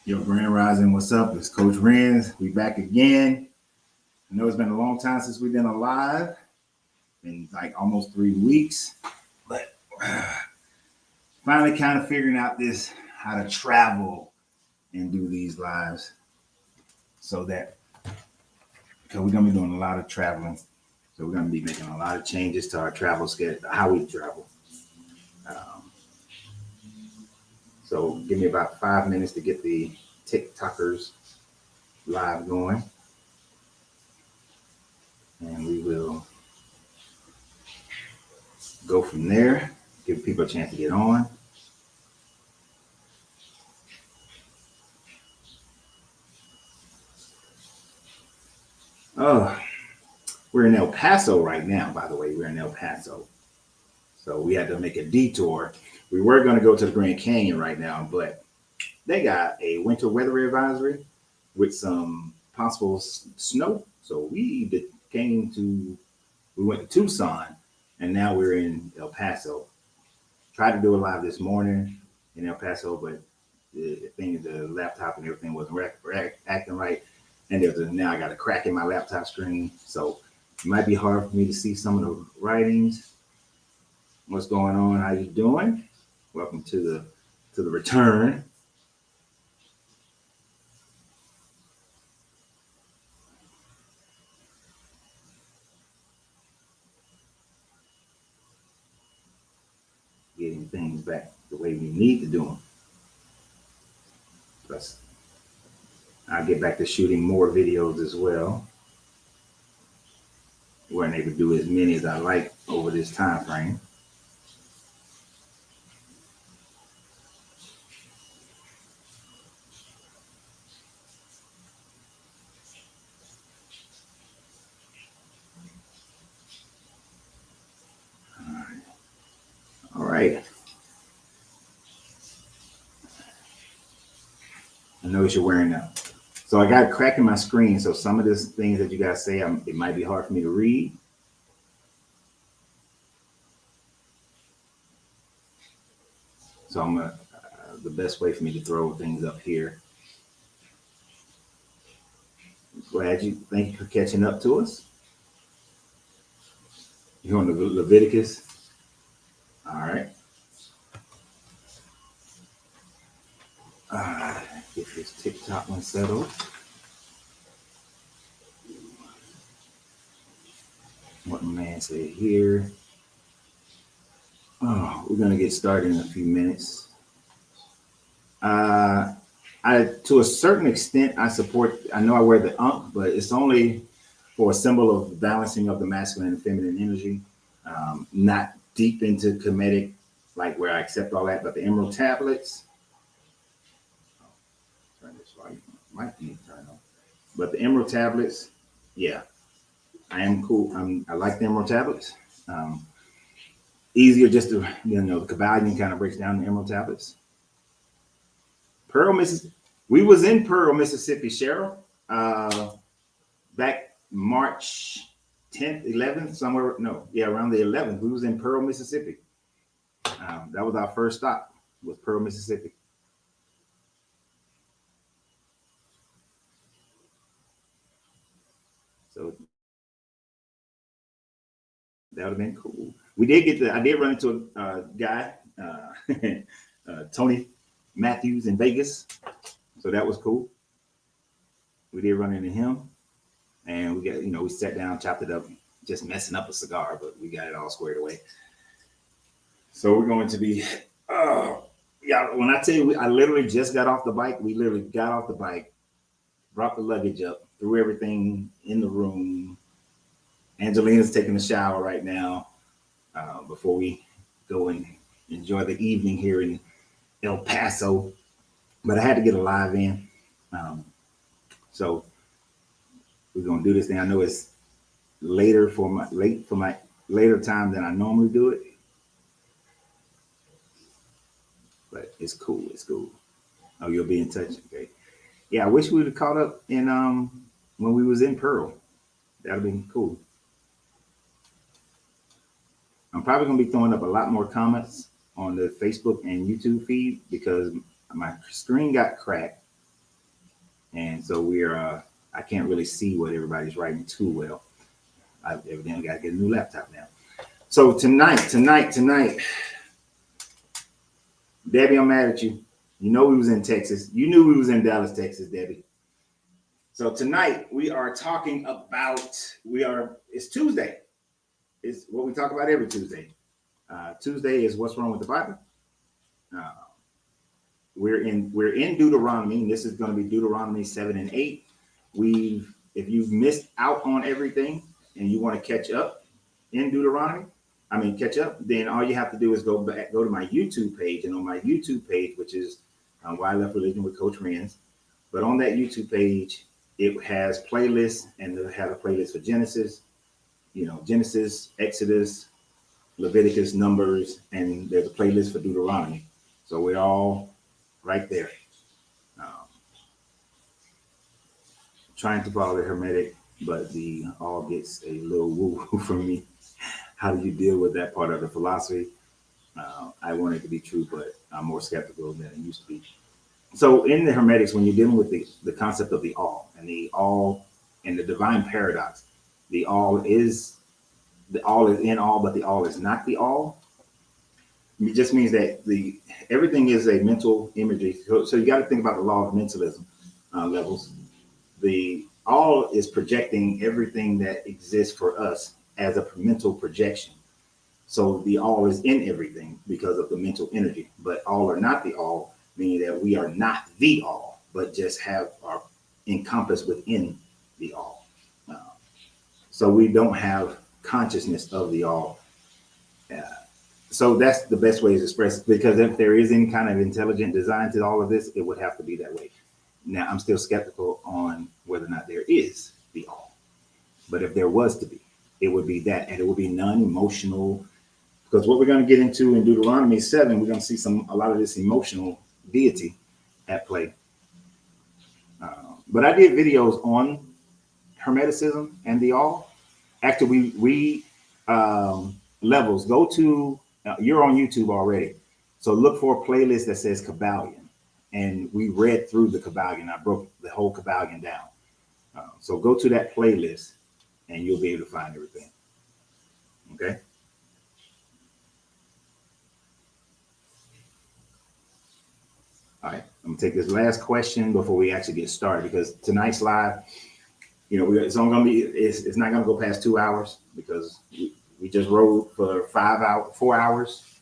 Yo, Grand Rising, what's up? It's Coach Renz. We back again. I know it's been a long time since we've been alive. Been like almost 3 weeks, but finally kind of figuring out this how to travel and do these lives. So that because we're gonna be doing a lot of traveling, so we're gonna be making a lot of changes to our travel schedule, how we travel. Um, so give me about 5 minutes to get the TikTokers live going, and we will go from there. Give people a chance to get on. Oh, we're in El Paso right now, by the way. We're in El Paso. So we had to make a detour. We were going to go to the Grand Canyon right now, but they got a winter weather advisory with some possible snow. So we went to Tucson, and now we're in El Paso. Tried to do it live this morning in El Paso, but the laptop and everything wasn't acting right. And now I got a crack in my laptop screen. So it might be hard for me to see some of the writings. What's going on? How you doing? Welcome to the return. Getting things back the way we need to do them. Plus, I'll get back to shooting more videos as well. Weren't able to do as many as I like over this time frame. All right. I notice you're wearing that. So I got a crack in my screen. So some of these things that you guys say, it might be hard for me to read. So the best way for me to throw things up here. Thank you for catching up to us. You're on the Leviticus. All right. Get this TikTok one settled. What the man said here. Oh, we're gonna get started in a few minutes. To a certain extent, I support. I know I wear the Ankh, but it's only for a symbol of balancing of the masculine and feminine energy. Not deep into Kemetic, like where I accept all that, but the emerald tablets. Turn this light. Might need to turn on. But the emerald tablets, yeah, I am cool. I like the emerald tablets. Easier just to, the Kabbalion kind of breaks down the emerald tablets. Pearl, Mississippi. We was in Pearl, Mississippi, Cheryl, back March 10th, 11th, somewhere. No, yeah, around the 11th. We was in Pearl, Mississippi. That was our first stop, was Pearl, Mississippi. So that would have been cool. I did run into a guy, Tony Matthews in Vegas. So that was cool. We did run into him, and we sat down, chopped it up, just messing up a cigar, but we got it all squared away. So we're going to be, yeah, when I tell you, I literally just got off the bike. We literally got off the bike, brought the luggage up, threw everything in the room. Angelina's taking a shower right now before we go and enjoy the evening here in El Paso. But I had to get a live in. So we're gonna do this thing. I know it's late for my later time than I normally do it. But it's cool. It's cool. Oh, you'll be in touch. Okay. Yeah, I wish we would have caught up in when we was in Pearl. That'd have been cool. I'm probably gonna be throwing up a lot more comments on the Facebook and YouTube feed because my screen got cracked. And so I can't really see what everybody's writing too well. I evidently got to get a new laptop now. So tonight, Debbie, I'm mad at you. You know we was in Texas. You knew we was in Dallas, Texas, Debbie. So tonight we are talking about, it's Tuesday. It's what we talk about every Tuesday. Tuesday is what's wrong with the Bible. We're in Deuteronomy, and this is going to be Deuteronomy 7 and 8. If you've missed out on everything and you want to catch up in Deuteronomy, then all you have to do is go to my YouTube page, and on my YouTube page, which is Why I Left Religion with Coach Renz. But on that YouTube page, it has playlists, and it has a playlist for Genesis, Genesis, Exodus, Leviticus, Numbers, and there's a playlist for Deuteronomy. So we're all right there. Trying to follow the Hermetic, but the all gets a little woo from me. How do you deal with that part of the philosophy? I want it to be true, but I'm more skeptical than it used to be. So in the Hermetics, when you're dealing with the concept of the all and the divine paradox, the all is in all, but the all is not the all. It just means that everything is a mental imagery. So you got to think about the law of mentalism levels. The all is projecting everything that exists for us as a mental projection. So the all is in everything because of the mental energy, but all are not the all, meaning that we are not the all, but just are encompassed within the all. So we don't have consciousness of the all. So that's the best way to express it, because if there is any kind of intelligent design to all of this, it would have to be that way. Now, I'm still skeptical on whether or not there is the all. But if there was to be, it would be that, and it would be non-emotional, because what we're going to get into in Deuteronomy 7, we're going to see a lot of this emotional deity at play. But I did videos on Hermeticism and the all. Actually, we levels, go to, you're on YouTube already. So look for a playlist that says Kabbalion. And we read through the Kabbalion. I broke the whole Kabbalion down. So go to that playlist and you'll be able to find everything. Okay. All right. I'm gonna take this last question before we actually get started, because tonight's live, it's only gonna be, it's not gonna go past 2 hours, because we just rode for 4 hours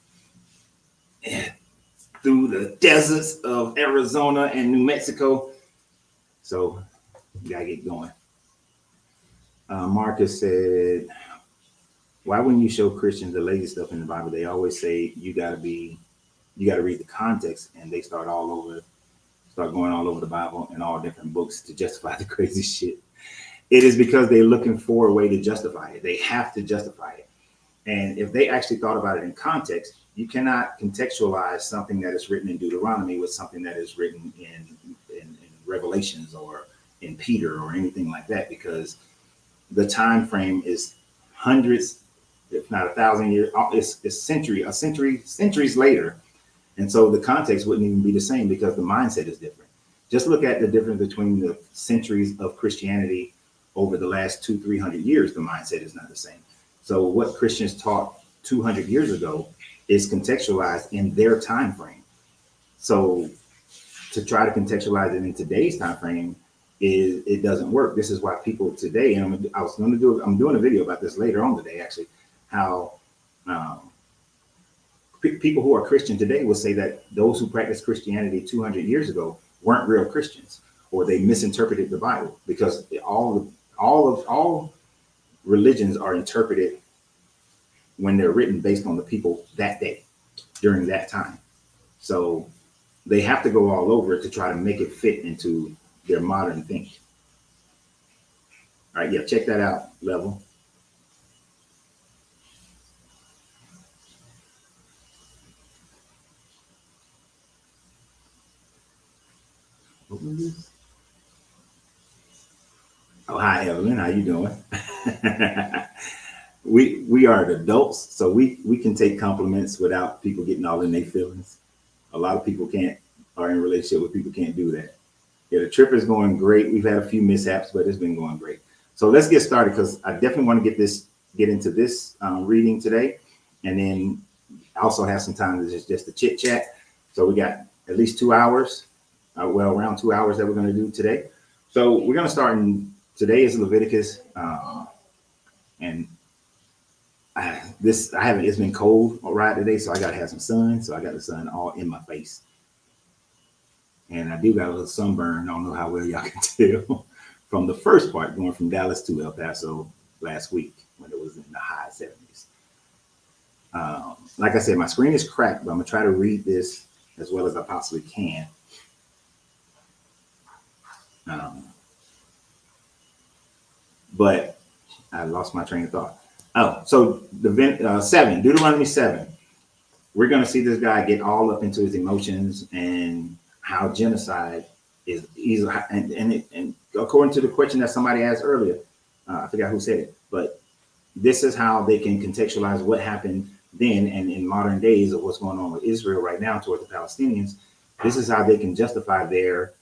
through the deserts of Arizona and New Mexico. So we gotta get going. Marcus said, why wouldn't you show Christians the lazy stuff in the Bible? They always say you gotta read the context, and they start going all over the Bible and all different books to justify the crazy shit. It is because they're looking for a way to justify it. They have to justify it. And if they actually thought about it in context, you cannot contextualize something that is written in Deuteronomy with something that is written in Revelations or in Peter or anything like that, because the time frame is hundreds, if not 1,000 years. It's centuries later. And so the context wouldn't even be the same, because the mindset is different. Just look at the difference between the centuries of Christianity over the last 200-300 years. The mindset is not the same. So what Christians taught 200 years ago is contextualized in their time frame. So to try to contextualize it in today's time frame, it doesn't work. This is why people today, and I'm doing a video about this later on today, actually, how people who are Christian today will say that those who practiced Christianity 200 years ago weren't real Christians, or they misinterpreted the Bible, because all religions are interpreted when they're written based on the people that day during that time. So they have to go all over to try to make it fit into their modern thinking. All right, yeah, check that out, Level. What was this? Oh, hi, Evelyn. How you doing? We are adults, so we can take compliments without people getting all in their feelings. A lot of people are in a relationship with people can't do that. Yeah, the trip is going great. We've had a few mishaps, but it's been going great. So let's get started because I definitely want to get into this reading today, and then I also have some time to just to chit chat. So we got at least 2 hours, around 2 hours that we're going to do today. So we're going to start in today is Leviticus, and I haven't. It's been cold all right today, so I got to have some sun. So I got the sun all in my face. And I do got a little sunburn. I don't know how well y'all can tell from the first part going from Dallas to El Paso last week when it was in the high 70s. Like I said, my screen is cracked, but I'm going to try to read this as well as I possibly can. But I lost my train of thought. Oh, so Deuteronomy 7. We're going to see this guy get all up into his emotions and how genocide is easy. And according to the question that somebody asked earlier, I forgot who said it, but this is how they can contextualize what happened then and in modern days of what's going on with Israel right now toward the Palestinians. This is how they can justify their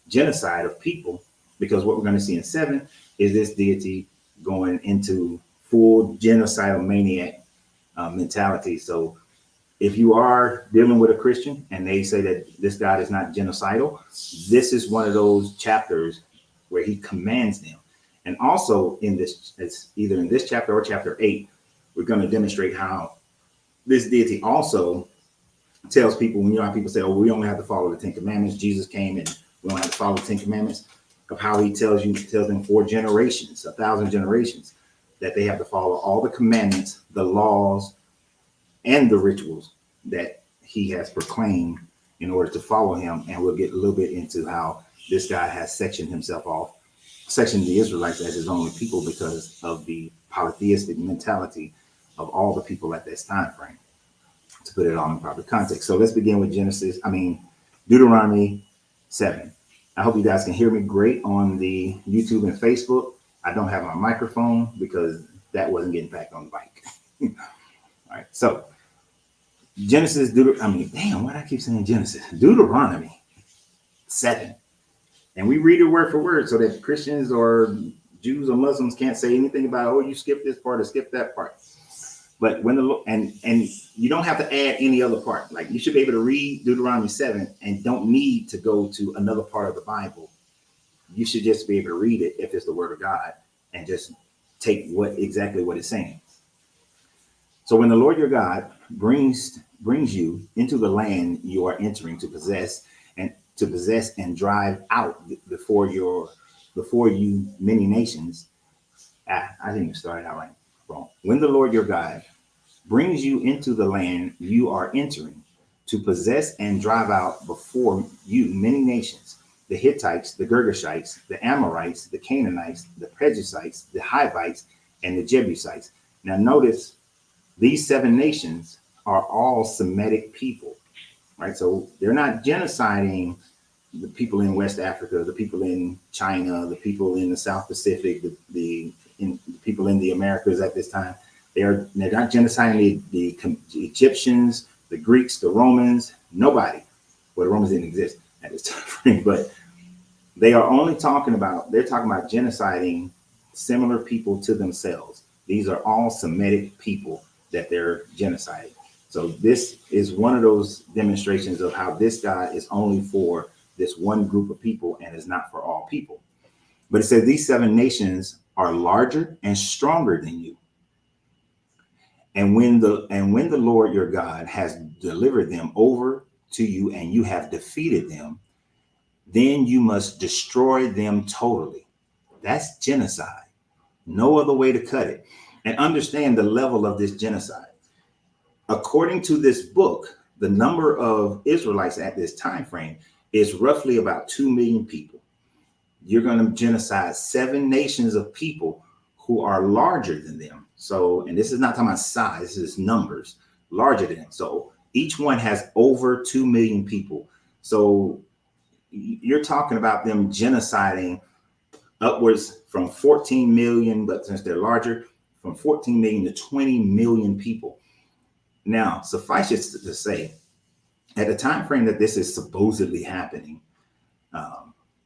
genocide of people, because what we're going to see in 7 is this deity going into full genocidal maniac mentality. So if you are dealing with a Christian and they say that this God is not genocidal, this is one of those chapters where he commands them. And also in this, it's either in this chapter or chapter 8, we're going to demonstrate how this deity also tells people, when you know how people say, oh, we only have to follow the 10 commandments. Jesus came and we don't have to follow the 10 commandments, of how he tells them for generations, 1,000 generations, that they have to follow all the commandments, the laws, and the rituals that he has proclaimed in order to follow him. And we'll get a little bit into how this guy has sectioned the Israelites as his only people because of the polytheistic mentality of all the people at this time frame, to put it all in proper context. So let's begin with Deuteronomy 7. I hope you guys can hear me great on the YouTube and Facebook. I don't have my microphone because that wasn't getting back on the bike. All right, so why do I keep saying Genesis? Deuteronomy 7. And we read it word for word so that Christians or Jews or Muslims can't say anything about, oh, you skip this part or skip that part. But when and you don't have to add any other part. Like, you should be able to read Deuteronomy 7 and don't need to go to another part of the Bible. You should just be able to read it if it's the word of God and just take exactly what it's saying. So when the Lord your God brings you into the land you are entering to possess and drive out before you many nations. I didn't even start it out right. Wrong. When the Lord your God brings you into the land you are entering to possess and drive out before you many nations, the Hittites, the Girgashites, the Amorites, the Canaanites, the Perizzites, the Hivites, and the Jebusites. Now notice, these 7 nations are all Semitic people, right? So they're not genociding the people in West Africa, the people in China, the people in the South Pacific, the people in the Americas at this time. They're not genociding the Egyptians, the Greeks, the Romans, nobody. Well, the Romans didn't exist at this time, but they're talking about genociding similar people to themselves. These are all Semitic people that they're genociding. So this is one of those demonstrations of how this God is only for this one group of people and is not for all people. But it says these 7 nations are larger and stronger than you. And when the Lord your God has delivered them over to you and you have defeated them, then you must destroy them totally. That's genocide. No other way to cut it. And understand the level of this genocide. According to this book, the number of Israelites at this time frame is roughly about 2 million people. You're going to genocide 7 nations of people who are larger than them. So, and this is not talking about size, this is numbers, larger than them. So each one has over 2 million people. So you're talking about them genociding upwards from 14 million, but since they're larger, from 14 million to 20 million people. Now, suffice it to say, at the time frame that this is supposedly happening,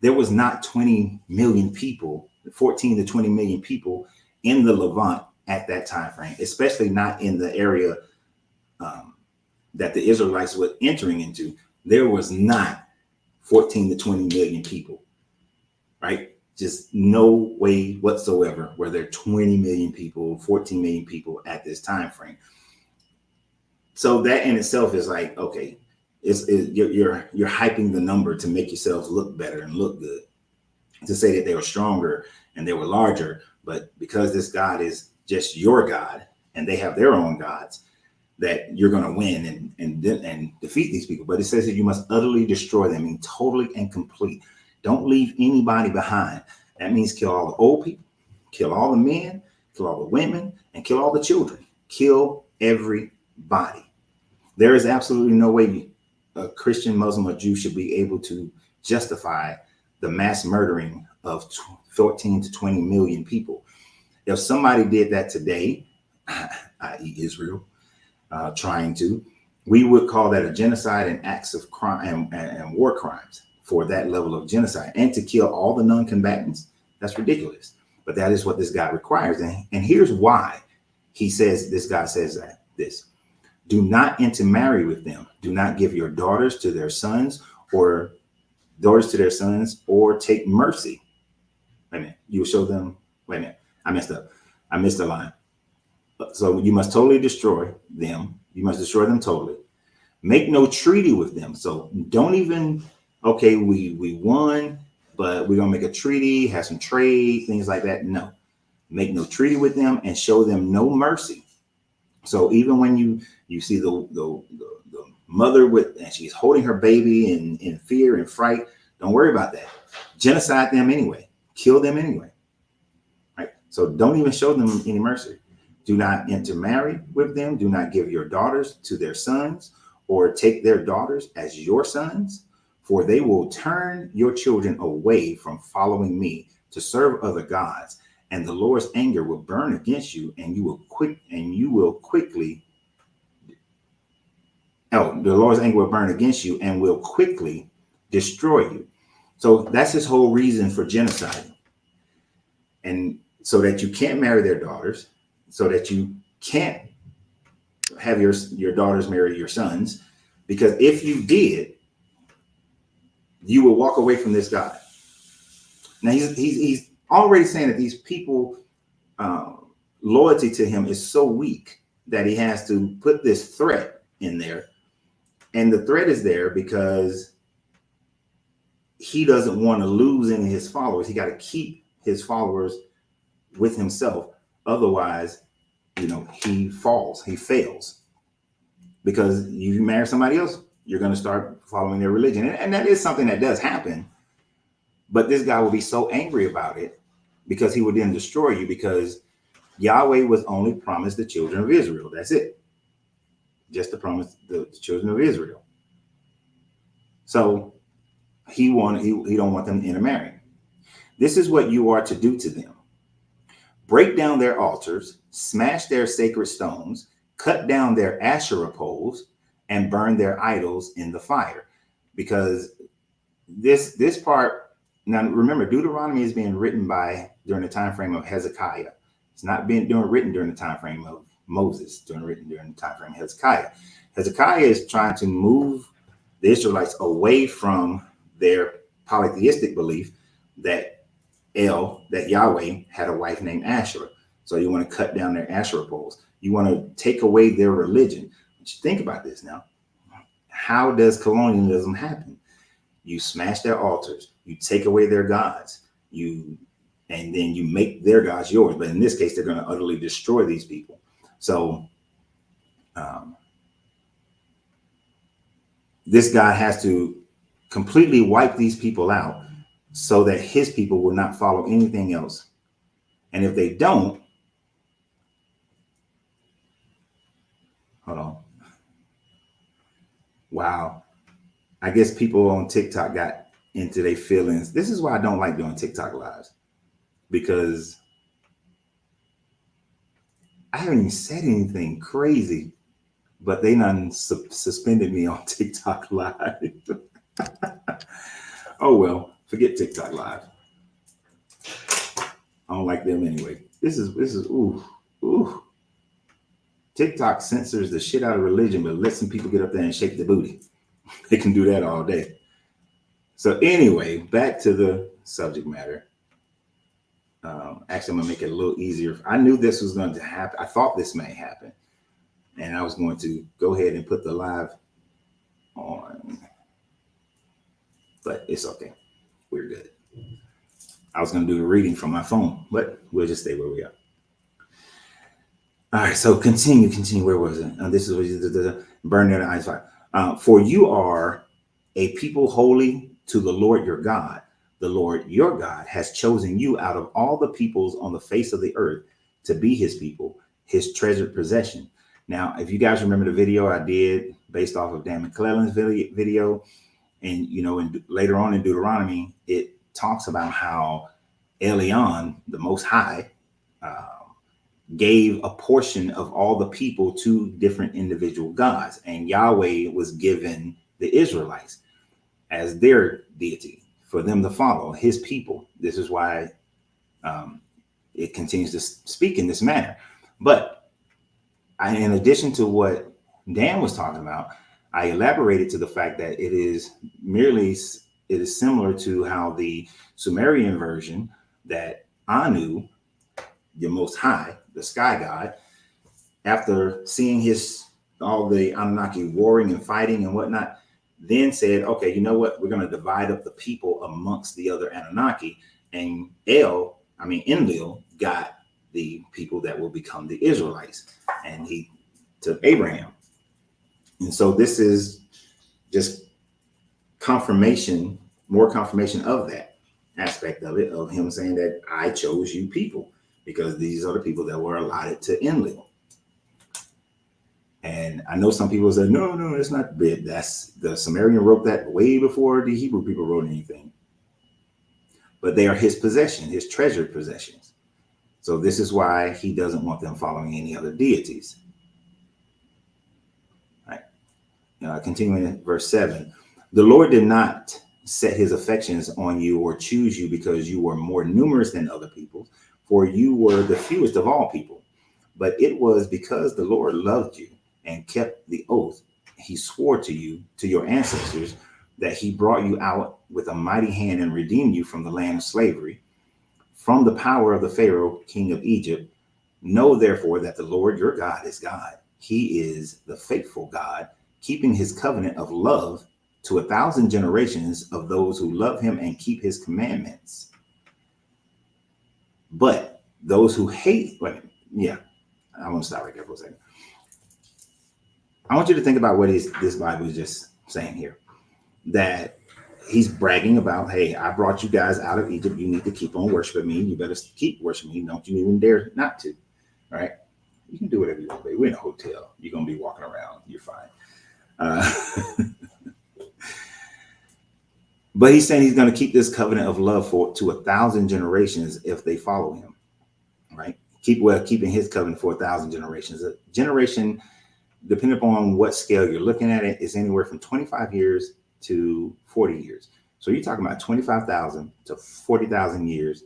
there was not 20 million people, 14 to 20 million people in the Levant at that time frame, especially not in the area that the Israelites were entering into. There was not 14 to 20 million people, right? Just no way whatsoever were there 20 million people, 14 million people at this time frame. So that in itself is like, okay, you're hyping the number to make yourselves look better and look good, to say that they were stronger and they were larger. But because this God is just your God and they have their own gods, that you're going to win and defeat these people. But it says that you must utterly destroy them, in totally and complete. Don't leave anybody behind. That means kill all the old people, kill all the men, kill all the women, and kill all the children. Kill everybody. There is absolutely no way a Christian, Muslim, or Jew should be able to justify the mass murdering of 14 to 20 million people. If somebody did that today, i.e. Israel, trying to, we would call that a genocide and acts of crime and war crimes for that level of genocide. And to kill all the non-combatants, that's ridiculous. But that is what this God requires. And here's why he says, this God says that this: do not intermarry with them. Do not give your daughters to their sons, or take mercy. Wait a minute. You will show them. Wait a minute. I messed up. I missed a line. So you must totally destroy them. You must destroy them totally. Make no treaty with them. So don't even, okay, we won, but we're going to make a treaty, have some trade, things like that. No. Make no treaty with them and show them no mercy. So even when you see the mother and she's holding her baby in fear and fright, don't worry about that. Genocide them anyway. Kill them anyway. Right? So don't even show them any mercy. Do not intermarry with them. Do not give your daughters to their sons, or take their daughters as your sons, for they will turn your children away from following me to serve other gods. And the Lord's anger will burn against you, and the Lord's anger will burn against you and will quickly destroy you. So that's his whole reason for genocide. And so that you can't marry their daughters, so that you can't have your daughters marry your sons, because if you did, you will walk away from this God. Now he's already saying that these people, loyalty to him is so weak that he has to put this threat in there. And the threat is there because he doesn't want to lose any of his followers. He got to keep his followers with himself. Otherwise, he fails. Because you marry somebody else, you're going to start following their religion. And that is something that does happen. But this guy will be so angry about it because he would then destroy you, because Yahweh was only promised the children of Israel. That's it. Just to promise the children of Israel. So he don't want them intermarrying. This is what you are to do to them. Break down their altars, smash their sacred stones, cut down their Asherah poles, and burn their idols in the fire. Because this part, now remember, Deuteronomy is being written during the time frame of Hezekiah. It's not being written during the time frame of Moses, written during the time frame of Hezekiah. Hezekiah is trying to move the Israelites away from their polytheistic belief that Yahweh had a wife named Asherah. So you want to cut down their Asherah poles. You want to take away their religion. But you think about this now. How does colonialism happen? You smash their altars. You take away their gods. And then you make their gods yours. But in this case, they're going to utterly destroy these people. So this God has to completely wipe these people out so that his people will not follow anything else. And if they don't, hold on. Wow. I guess people on TikTok got into their feelings. This is why I don't like doing TikTok lives, because I haven't even said anything crazy, but they done suspended me on TikTok live. Oh, well, Forget TikTok Live. I don't like them anyway. This is ooh. TikTok censors the shit out of religion, but lets some people get up there and shake the booty. They can do that all day. So anyway, back to the subject matter. Actually, I'm gonna make it a little easier. I knew this was going to happen. I thought this may happen, and I was going to go ahead and put the live on, but it's okay. We're good. I was going to do the reading from my phone, but we'll just stay where we are. All right, so continue. Where was it? This is what you burn their eyes fire. For you are a people holy to the Lord your God. The Lord your God has chosen you out of all the peoples on the face of the earth to be his people, his treasured possession. Now, if you guys remember the video I did based off of Dan McClellan's video, and later on in Deuteronomy, it talks about how Elyon, the Most High, gave a portion of all the people to different individual gods, and Yahweh was given the Israelites as their deity for them to follow, his people. This is why it continues to speak in this manner. But in addition to what Dan was talking about, I elaborated to the fact that it is similar to how the Sumerian version, that Anu, the Most High, the sky god, after seeing all the Anunnaki warring and fighting and whatnot, then said, okay, you know what? We're going to divide up the people amongst the other Anunnaki. And Enlil got the people that will become the Israelites. And he took Abraham. And so this is just confirmation, more confirmation of that aspect of it, of him saying that I chose you people, because these are the people that were allotted to Enlil. And I know some people say, no, it's not big. That's the Sumerian wrote that way before the Hebrew people wrote anything. But they are his possession, his treasured possessions. So this is why he doesn't want them following any other deities. All right. Continuing in verse 7. The Lord did not set his affections on you or choose you because you were more numerous than other people, for you were the fewest of all people. But it was because the Lord loved you and kept the oath he swore to you, to your ancestors, that he brought you out with a mighty hand and redeemed you from the land of slavery, from the power of the Pharaoh, king of Egypt. Know therefore that the Lord your God is God. He is the faithful God, keeping his covenant of love to 1,000 generations of those who love him and keep his commandments. But those who hate, I want to stop right there for a second. I want you to think about what this Bible is just saying here. That he's bragging about, hey, I brought you guys out of Egypt. You need to keep on worshiping me. You better keep worshiping me. Don't you even dare not to. All right? You can do whatever you want, baby. We're in a hotel. You're going to be walking around. You're fine. But he's saying he's going to keep this covenant of love to 1,000 generations if they follow him. Right? Keeping his covenant for 1,000 generations. A generation, depending upon what scale you're looking at it, is anywhere from 25 years to 40 years. So you're talking about 25,000 to 40,000 years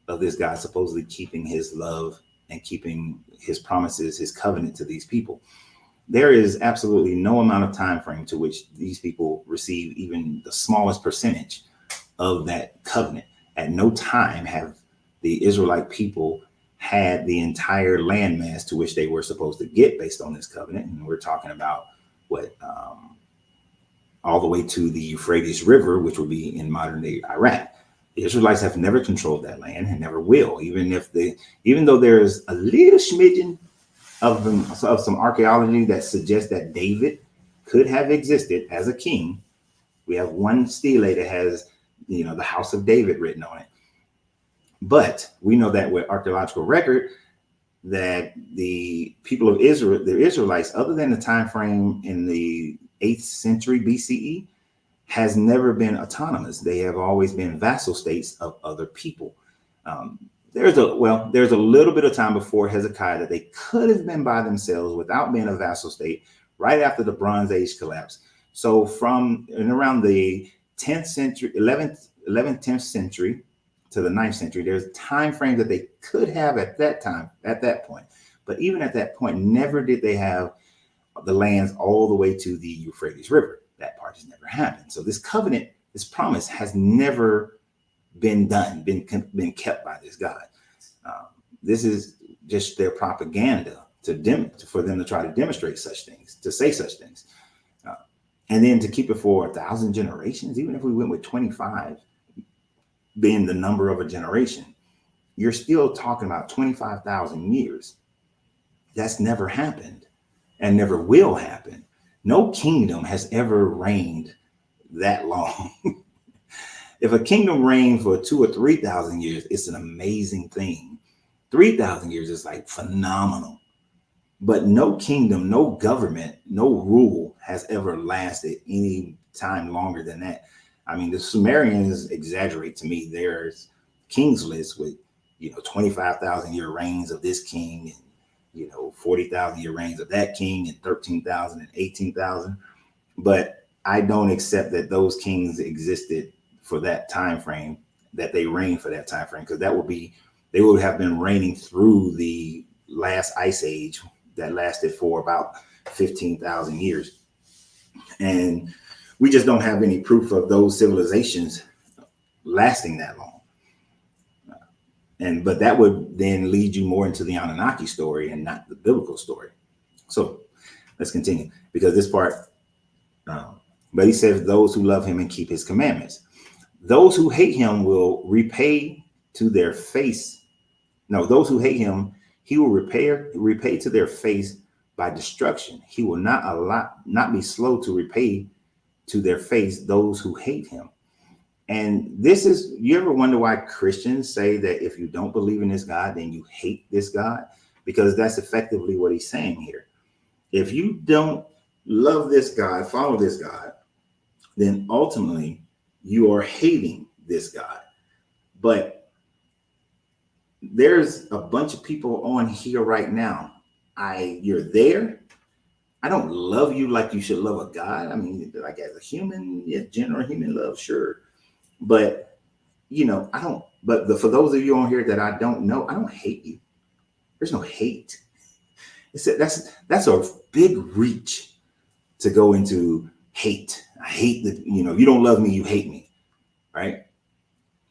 of this guy supposedly keeping his love and keeping his promises, his covenant to these people. There is absolutely no amount of time frame to which these people receive even the smallest percentage of that covenant. At no time have the Israelite people had the entire landmass to which they were supposed to get based on this covenant. And we're talking about all the way to the Euphrates River, which would be in modern day Iraq. The Israelites have never controlled that land and never will, even though there's a little smidgen of some archaeology that suggests that David could have existed as a king. We have one stele that has, the House of David written on it. But we know that with archaeological record that the people of Israel, the Israelites, other than the time frame in the 8th century BCE, has never been autonomous. They have always been vassal states of other people. There's a little bit of time before Hezekiah that they could have been by themselves without being a vassal state, right after the Bronze Age collapse. So from and around the 10th century, 10th century to the 9th century, there's time frames that they could have at that time, at that point. But even at that point, never did they have the lands all the way to the Euphrates River. That part has never happened. So this covenant, this promise has never been done, been kept by this God. This is just their propaganda for them to try to demonstrate such things, to say such things. And then to keep it for 1,000 generations, even if we went with 25 being the number of a generation, you're still talking about 25,000 years. That's never happened and never will happen. No kingdom has ever reigned that long. If a kingdom reigned for 2,000 or 3,000 years, it's an amazing thing. 3,000 years is like phenomenal. But no kingdom, no government, no rule has ever lasted any time longer than that. I mean, the Sumerians exaggerate to me. There's kings lists with, 25,000 year reigns of this king, and 40,000 year reigns of that king, and 13,000 and 18,000. But I don't accept that those kings existed for that time frame, that they reigned for that time frame, because they would have been reigning through the last ice age that lasted for about 15,000 years. And we just don't have any proof of those civilizations lasting that long. But that would then lead you more into the Anunnaki story and not the biblical story. So let's continue, because this part, but he says, those who love him and keep his commandments. Those who hate him will repay to their face. No, those who hate him, he will repay to their face by destruction. He will not be slow to repay to their face those who hate him. And this is, you ever wonder why Christians say that if you don't believe in this God, then you hate this God? Because that's effectively what he's saying here. If you don't love this God, follow this God, then ultimately you are hating this God. But there's a bunch of people on here right now. You're there. I don't love you like you should love a God. I mean, like as a human, yeah, general human love, sure. But, I don't, for those of you on here that I don't know, I don't hate you. There's no hate. That's a big reach to go into hate. I hate that, you don't love me, you hate me, right?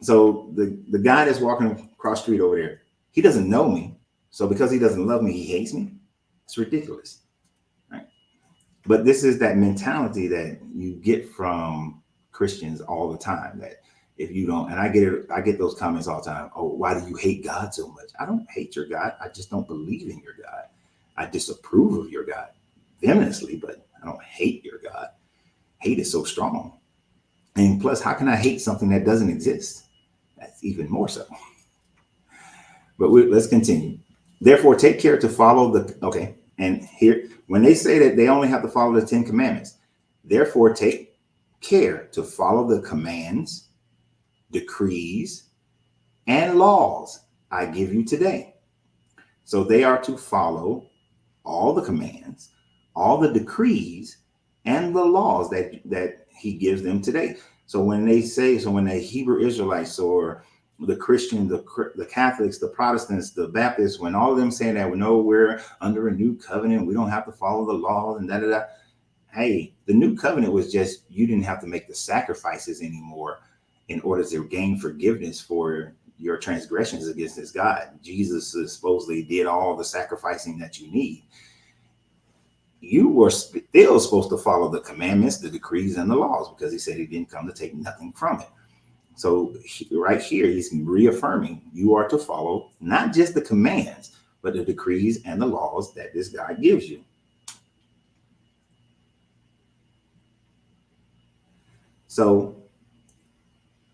So the guy that's walking across the street over there, he doesn't know me. So because he doesn't love me, he hates me. It's ridiculous, right? But this is that mentality that you get from Christians all the time, that if you don't, and I get those comments all the time. Oh, why do you hate God so much? I don't hate your God. I just don't believe in your God. I disapprove of your God vehemently, but I don't hate your God. Hate is so strong. And plus, how can I hate something that doesn't exist? That's even more so. But let's continue. Therefore, take care to follow and here, when they say that they only have to follow the 10 commandments, therefore take care to follow the commands, decrees, and laws I give you today. So they are to follow all the commands, all the decrees, and the laws that he gives them today. So when the Hebrew Israelites or the Christians, the Catholics, the Protestants, the Baptists, when all of them saying that we're under a new covenant, we don't have to follow the laws and da. Hey, the new covenant was just, you didn't have to make the sacrifices anymore in order to gain forgiveness for your transgressions against this God. Jesus supposedly did all the sacrificing that you need. You were still supposed to follow the commandments, the decrees, and the laws, because he said he didn't come to take nothing from it. So right here, he's reaffirming you are to follow not just the commands, but the decrees and the laws that this God gives you. So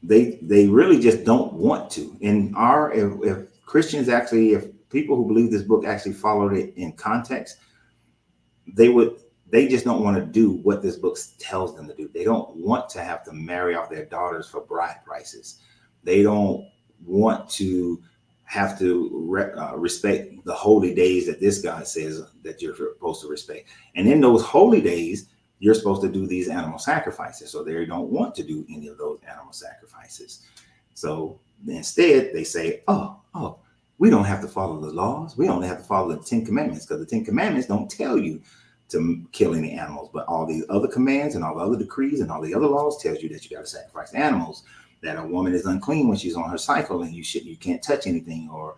they really just don't want to. If Christians actually, if people who believe this book actually followed it in context, they just don't want to do what this book tells them to do. They don't want to have to marry off their daughters for bride prices. They don't want to have to respect the holy days that this God says that you're supposed to respect. And in those holy days, you're supposed to do these animal sacrifices. So they don't want to do any of those animal sacrifices. So instead, they say, oh, we don't have to follow the laws. We only have to follow the 10 Commandments, because the 10 Commandments don't tell you to kill any animals. But all these other commands and all the other decrees and all the other laws tells you that you got to sacrifice animals, that a woman is unclean when she's on her cycle, and you can't touch anything or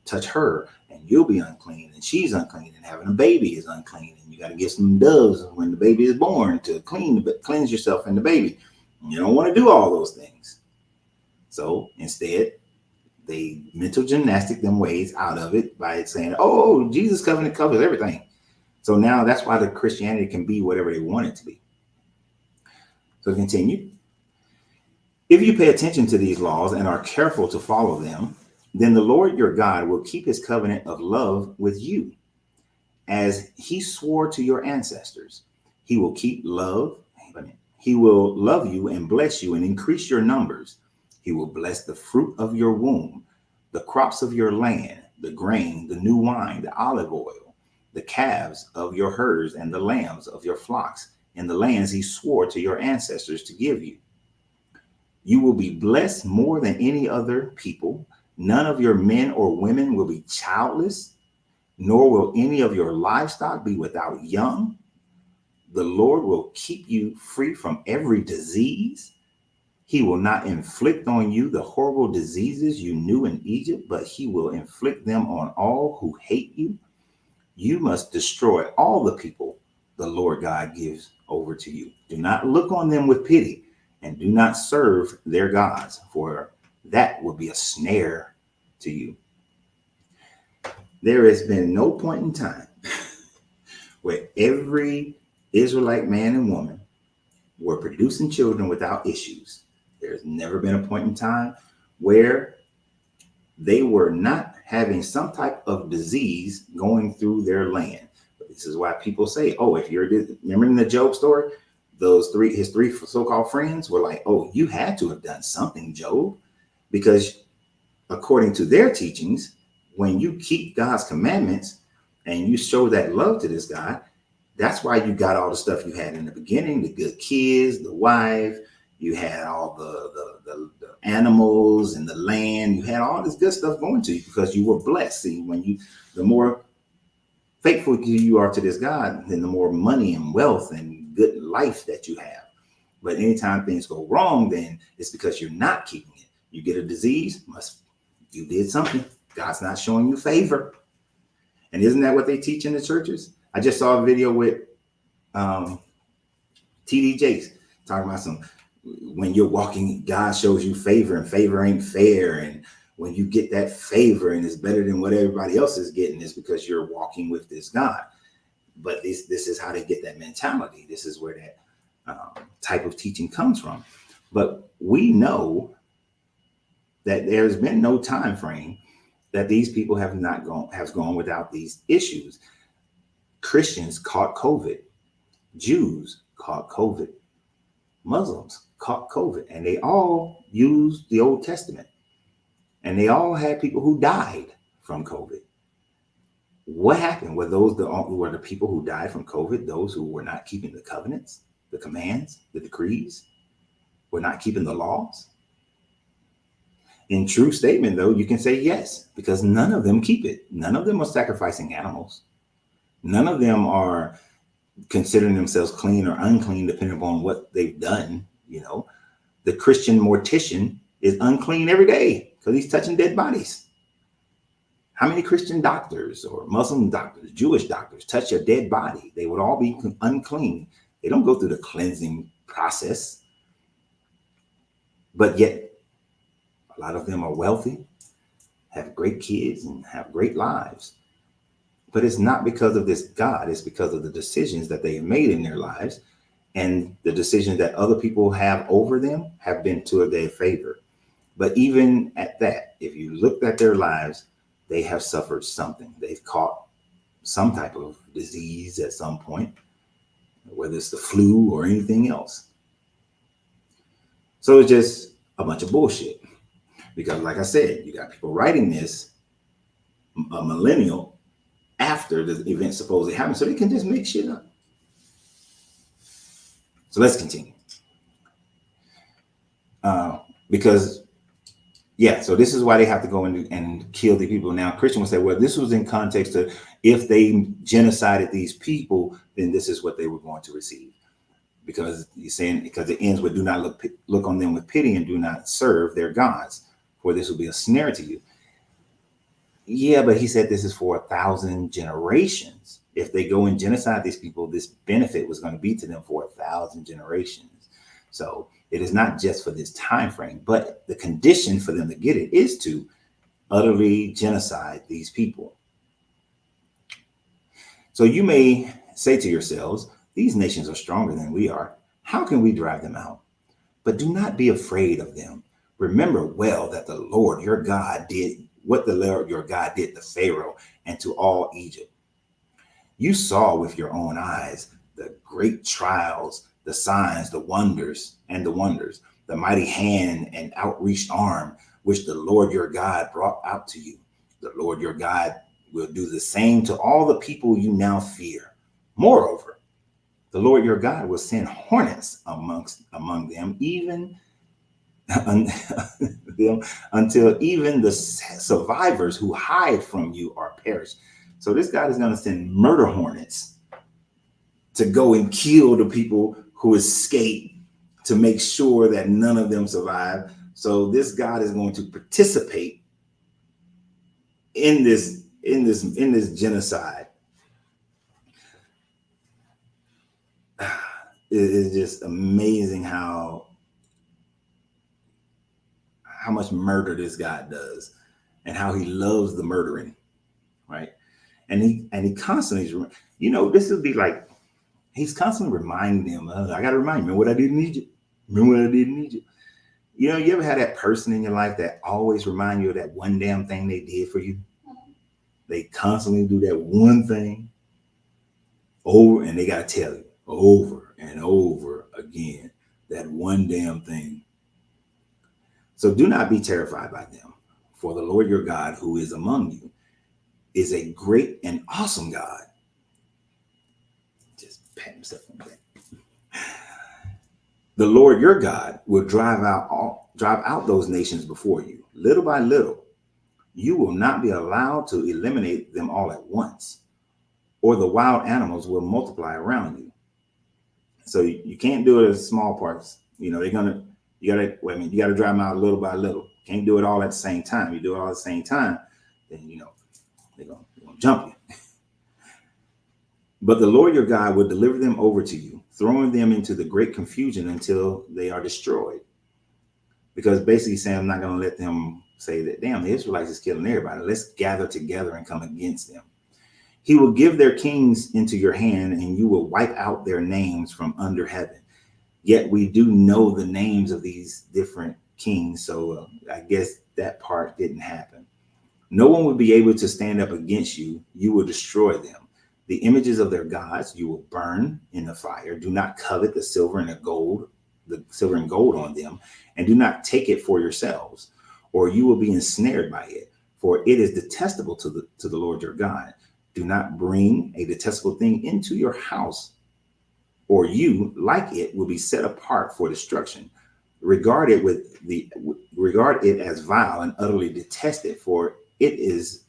touch her, and you'll be unclean, and she's unclean, and having a baby is unclean, and you got to get some doves when the baby is born to cleanse yourself and the baby. You don't want to do all those things. So instead, they mental gymnastic them ways out of it by saying, oh, Jesus' covenant covers everything. So now that's why the Christianity can be whatever they want it to be. So continue. If you pay attention to these laws and are careful to follow them, then the Lord your God will keep his covenant of love with you, as he swore to your ancestors. He will He will love you and bless you and increase your numbers. He will bless the fruit of your womb, the crops of your land, the grain, the new wine, the olive oil, the calves of your herds, and the lambs of your flocks, in the lands he swore to your ancestors to give you. You will be blessed more than any other people. None of your men or women will be childless, nor will any of your livestock be without young. The Lord will keep you free from every disease. He will not inflict on you the horrible diseases you knew in Egypt, but he will inflict them on all who hate you. You must destroy all the people the Lord God gives over to you. Do not look on them with pity, and do not serve their gods, for that will be a snare to you. There has been no point in time where every Israelite man and woman were producing children without issues. There's never been a point in time where they were not having some type of disease going through their land. But this is why people say, oh, if you're, remember in the Job story, his three so-called friends were like, oh, you had to have done something, Job, because according to their teachings, when you keep God's commandments and you show that love to this God, that's why you got all the stuff you had in the beginning, the good kids, the wife, you had all the animals and the land, you had all this good stuff going to you because you were blessed. See, the more faithful you are to this God, then the more money and wealth and good life that you have. But anytime things go wrong, then it's because you're not keeping it. You get a disease, you did something. God's not showing you favor. And isn't that what they teach in the churches? I just saw a video with TD Jakes talking about when you're walking, God shows you favor, and favor ain't fair. And when you get that favor and it's better than what everybody else is getting, is because you're walking with this God. But this is how they get that mentality. This is where that type of teaching comes from. But we know that there's been no time frame that these people have gone without these issues. Christians caught COVID. Jews caught COVID. Muslims caught COVID, and they all used the Old Testament, and they all had people who died from COVID. What happened? Were the people who died from COVID those who were not keeping the covenants, the commands, the decrees, were not keeping the laws? In true statement, though, you can say yes, because none of them keep it. None of them are sacrificing animals. None of them are considering themselves clean or unclean, depending upon what they've done. You know, the Christian mortician is unclean every day because he's touching dead bodies. How many Christian doctors or Muslim doctors, Jewish doctors touch a dead body? They would all be unclean. They don't go through the cleansing process. But yet, a lot of them are wealthy, have great kids, and have great lives. But it's not because of this God. It's because of the decisions that they have made in their lives, and the decisions that other people have over them have been to their favor. But even at that, if you looked at their lives, they have suffered something. They've caught some type of disease at some point, whether it's the flu or anything else. So it's just a bunch of bullshit. Because like I said, you got people writing this a millennial after the event supposedly happened, so they can just make shit up. So let's continue. Because so this is why they have to go and kill the people. Now, Christian will say, well, this was in context of if they genocided these people, then this is what they were going to receive. Because he's saying, because it ends with, do not look on them with pity and do not serve their gods, for this will be a snare to you. Yeah, but he said this is for 1,000 generations. If they go and genocide these people, this benefit was going to be to them for 1,000 generations. So it is not just for this time frame, but the condition for them to get it is to utterly genocide these people. So you may say to yourselves, these nations are stronger than we are. How can we drive them out? But do not be afraid of them. Remember well that the Lord your God did what the Lord your God did to Pharaoh and to all Egypt. You saw with your own eyes the great trials, the signs, the wonders, the mighty hand and outreached arm, which the Lord your God brought out to you. The Lord your God will do the same to all the people you now fear. Moreover, the Lord your God will send hornets among them, even until even the survivors who hide from you are perished. So this God is going to send murder hornets to go and kill the people who escape, to make sure that none of them survive. So this God is going to participate in this genocide. It is just amazing how much murder this God does and how he loves the murdering, right? And he constantly, this would be like, he's constantly reminding them, I got to remind you, remember what I did in Egypt? Remember what I did in Egypt? You ever had that person in your life that always remind you of that one damn thing they did for you? They constantly do that one thing over, and they got to tell you over and over again, that one damn thing. So do not be terrified by them, for the Lord your God, who is among you, is a great and awesome God. Just pat himself on the back. The Lord your God will drive out those nations before you, little by little. You will not be allowed to eliminate them all at once, or the wild animals will multiply around you. So you can't do it as small parts. You got to drive them out little by little. Can't do it all at the same time. You do it all at the same time, then they're gonna jump you. But the Lord your God will deliver them over to you, throwing them into the great confusion until they are destroyed. Because basically saying, I'm not going to let them say that, damn, the Israelites is killing everybody. Let's gather together and come against them. He will give their kings into your hand, and you will wipe out their names from under heaven. Yet we do know the names of these different kings, so I guess that part didn't happen. No one will be able to stand up against you. You will destroy them. The images of their gods you will burn in the fire. Do not covet the silver and gold on them, and do not take it for yourselves, or you will be ensnared by it, for it is detestable to the Lord your God. Do not bring a detestable thing into your house, or you, like it, will be set apart for destruction. Regard it as vile and utterly detest it, for it is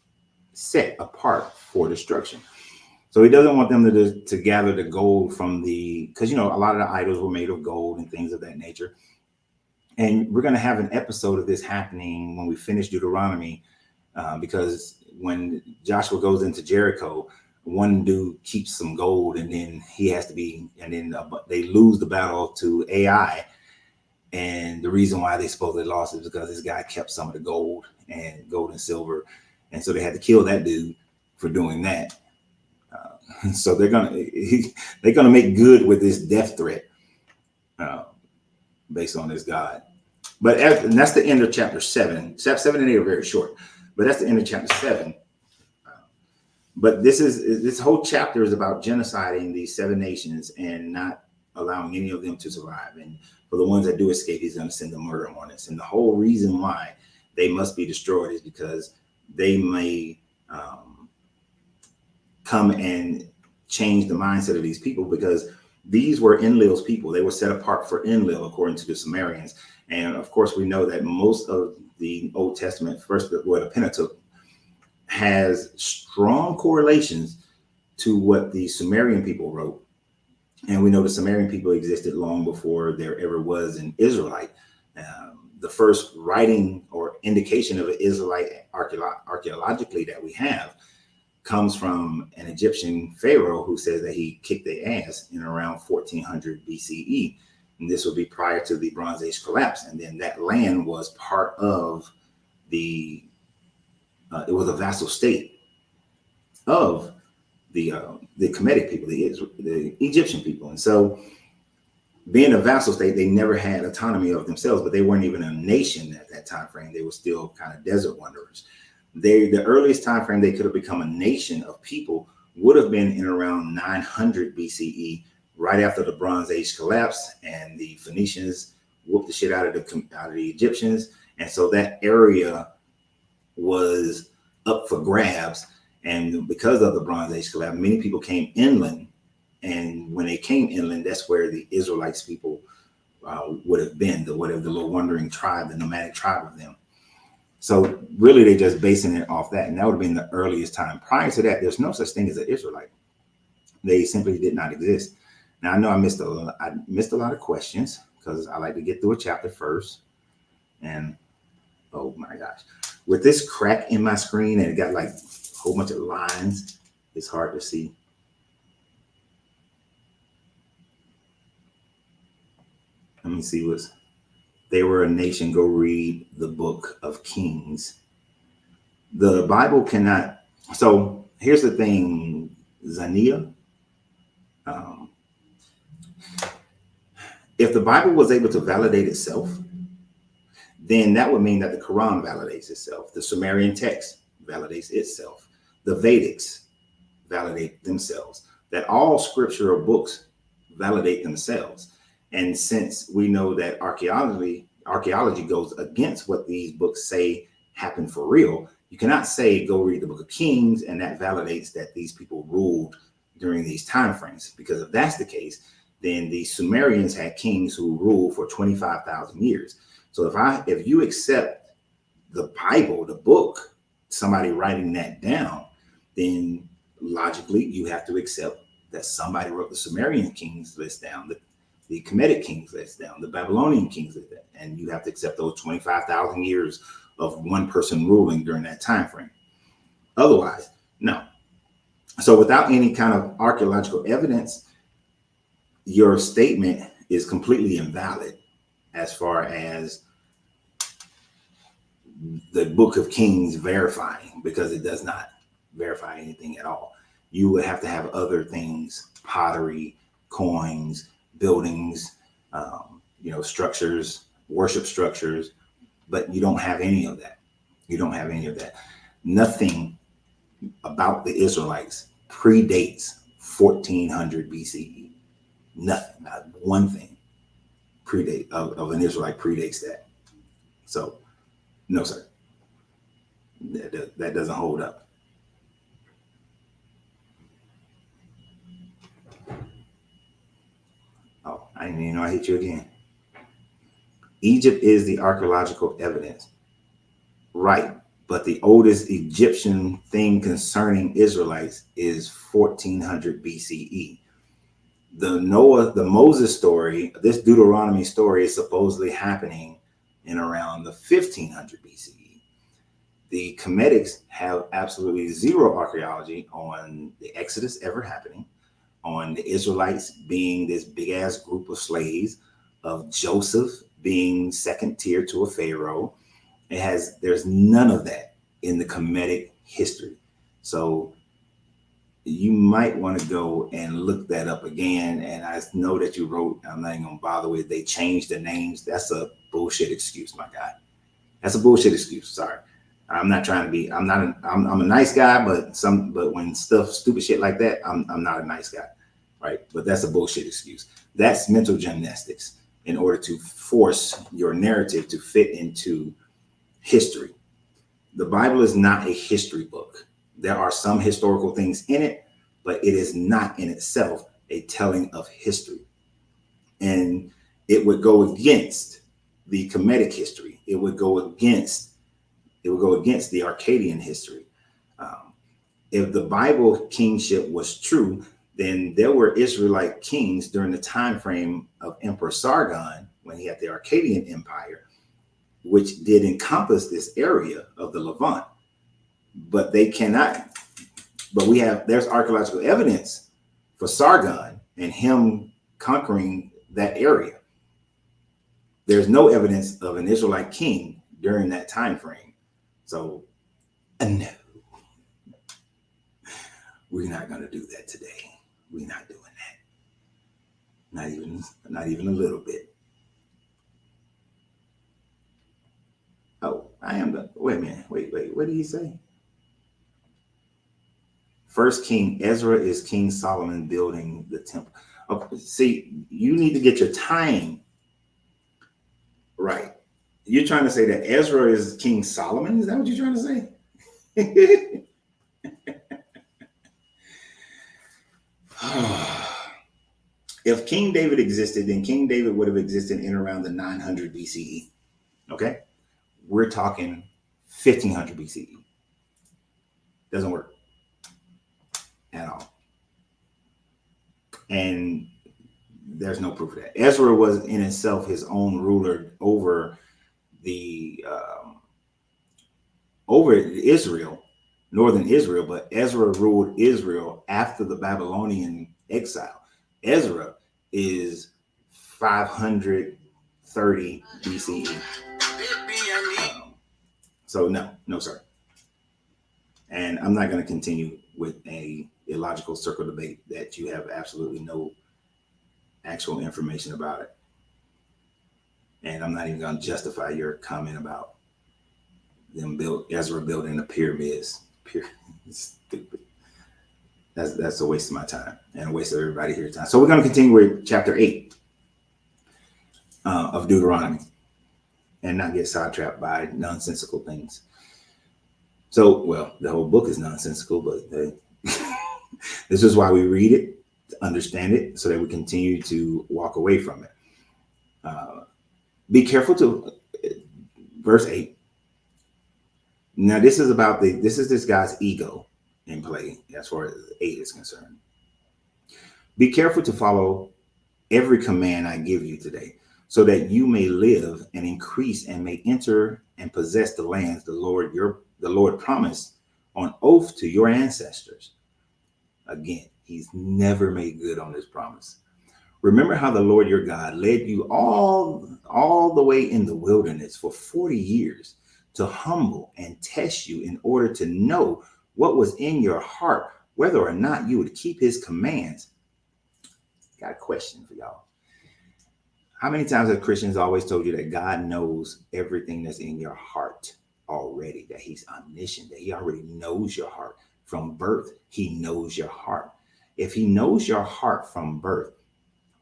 set apart for destruction. So he doesn't want them to gather the gold from because a lot of the idols were made of gold and things of that nature. And we're going to have an episode of this happening when we finish Deuteronomy, because when Joshua goes into Jericho, one dude keeps some gold, and then they lose the battle to AI. And the reason why they supposedly lost is because this guy kept some of the gold and silver. And so they had to kill that dude for doing that. So they're gonna make good with this death threat based on this God. And that's the end of chapter 7. Chapter 7 and 8 are very short, but that's the end of chapter 7. But this whole chapter is about genociding these 7 nations and not allowing any of them to survive. And for the ones that do escape, he's going to send them murder hornets. And the whole reason why they must be destroyed is because they may come and change the mindset of these people, because These were Enlil's people. They were set apart for Enlil, according to the Sumerians. And of course, we know that most of the Old Testament, first, the Pentateuch, has strong correlations to what the Sumerian people wrote. And we know the Sumerian people existed long before there ever was an Israelite. The first writing or indication of an Israelite archaeologically that we have comes from an Egyptian pharaoh who says that he kicked their ass in around 1400 BCE. And this would be prior to the Bronze Age collapse. And then that land was part of it was a vassal state of the Kemetic people, the Egyptian people. And so being a vassal state, they never had autonomy of themselves, but they weren't even a nation at that time frame. They were still kind of desert wanderers. The earliest time frame they could have become a nation of people would have been in around 900 BCE, right after the Bronze Age collapse, and the Phoenicians whooped the shit out of the Egyptians. And so that area was up for grabs. And because of the Bronze Age collapse, many people came inland. And when they came inland, that's where the Israelites people would have been, the little wandering tribe, the nomadic tribe of them. So really, they're just basing it off that. And that would have been the earliest time. Prior to that, there's no such thing as an Israelite. They simply did not exist. Now, I know I missed a lot of questions because I like to get through a chapter first. And oh my gosh, with this crack in my screen and it got like a whole bunch of lines, it's hard to see. Let me see what's. They were a nation. Go read the book of Kings. The Bible cannot. So here's the thing, Zania. If the Bible was able to validate itself, then that would mean that the Quran validates itself. The Sumerian text validates itself. The Vedics validate themselves. That all scriptural books validate themselves. And since we know that archaeology goes against what these books say happened for real, you cannot say go read the book of Kings and that validates that these people ruled during these time frames. Because if that's the case, then the Sumerians had kings who ruled for 25,000 years. So if you accept the Bible, the book, somebody writing that down, then logically you have to accept that somebody wrote the Sumerian kings list down, the Kemetic kings list down, the Babylonian kings list down, and you have to accept those 25,000 years of one person ruling during that time frame. Otherwise, no. So without any kind of archaeological evidence, your statement is completely invalid as far as the book of Kings verifying, because it does not verify anything at all. You would have to have other things, pottery, coins, buildings, structures, worship structures, but you don't have any of that. You don't have any of that. Nothing about the Israelites predates 1400 BCE. Nothing, not one thing of an Israelite predates that. So, no, sir, that doesn't hold up. Oh, I didn't even know I hit you again. Egypt is the archaeological evidence. Right. But the oldest Egyptian thing concerning Israelites is 1400 BCE. The Moses story, this Deuteronomy story is supposedly happening in around the 1500 BCE. The Kemetics have absolutely zero archaeology on the Exodus ever happening, on the Israelites being this big ass group of slaves, of Joseph being second tier to a pharaoh. There's none of that in the Kemetic history. So you might want to go and look that up again. And I know that you wrote, I'm not even gonna bother with, they changed the names. That's a bullshit excuse, my guy. That's a bullshit excuse. Sorry. I'm not trying to be, I'm a nice guy, but when stupid shit like that, I'm not a nice guy. Right. But that's a bullshit excuse. That's mental gymnastics in order to force your narrative to fit into history. The Bible is not a history book. There are some historical things in it, but it is not in itself a telling of history. And it would go against the Kemetic history. It would go against the Akkadian history. If the Bible kingship was true, then there were Israelite kings during the time frame of Emperor Sargon when he had the Akkadian Empire, which did encompass this area of the Levant. But they cannot. But there's archaeological evidence for Sargon and him conquering that area. There's no evidence of an Israelite king during that time frame. So, no, we're not going to do that today. We're not doing that. Not even a little bit. Oh, wait a minute. Wait. What did he say? First King Ezra is King Solomon building the temple. Okay, see, you need to get your time right. You're trying to say that Ezra is King Solomon? Is that what you're trying to say? If King David existed, then King David would have existed in around the 900 BCE. Okay? We're talking 1500 BCE. Doesn't work at all. And there's no proof of that. Ezra was in itself his own ruler over Israel, northern Israel, but Ezra ruled Israel after the Babylonian exile. Ezra is 530 BCE. So no, sir. And I'm not going to continue with a illogical circle debate that you have absolutely no actual information about it. And I'm not even going to justify your comment about Ezra building the pyramids. Stupid. That's a waste of my time and a waste of everybody here's time. So we're going to continue with chapter 8 of Deuteronomy and not get sidetracked by nonsensical things. So, well, the whole book is nonsensical, but this is why we read it, to understand it, so that we continue to walk away from it. Be careful to verse 8. Now, this is this guy's ego in play as far as 8 is concerned. Be careful to follow every command I give you today, so that you may live and increase and may enter and possess the lands the Lord promised on oath to your ancestors. Again, he's never made good on this promise. Remember how the Lord your God led you all the way in the wilderness for 40 years to humble and test you in order to know what was in your heart, whether or not you would keep his commands. Got a question for y'all. How many times have Christians always told you that God knows everything that's in your heart already, that he's omniscient, that he already knows your heart from birth? He knows your heart. If he knows your heart from birth,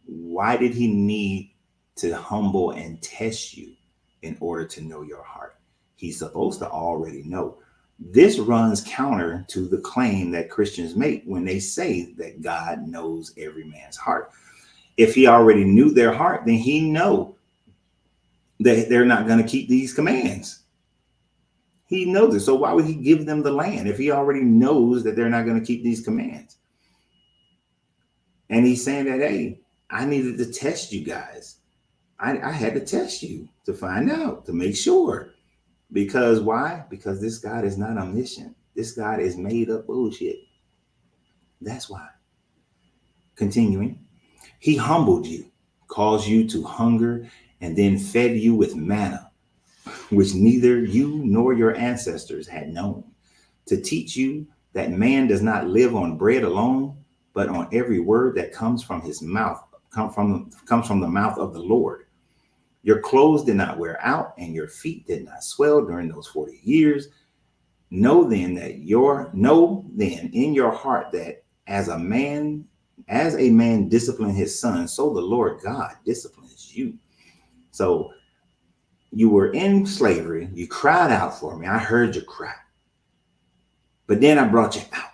why did he need to humble and test you in order to know your heart? He's supposed to already know. This runs counter to the claim that Christians make when they say that God knows every man's heart. If he already knew their heart, then he knows that they're not going to keep these commands. He knows it. So why would he give them the land if he already knows that they're not going to keep these commands? And he's saying that, hey, I needed to test you guys. I had to test you to find out, to make sure. Because why? Because this God is not omniscient. This God is made up bullshit. That's why. Continuing. He humbled you, caused you to hunger, and then fed you with manna, which neither you nor your ancestors had known, to teach you that man does not live on bread alone, but on every word that comes from his mouth, comes from the mouth of the Lord. Your clothes did not wear out, and your feet did not swell during those 40 years. Know then in your heart that as a man disciplines his son, so the Lord God disciplines you. So you were in slavery. You cried out for me. I heard your cry. But then I brought you out.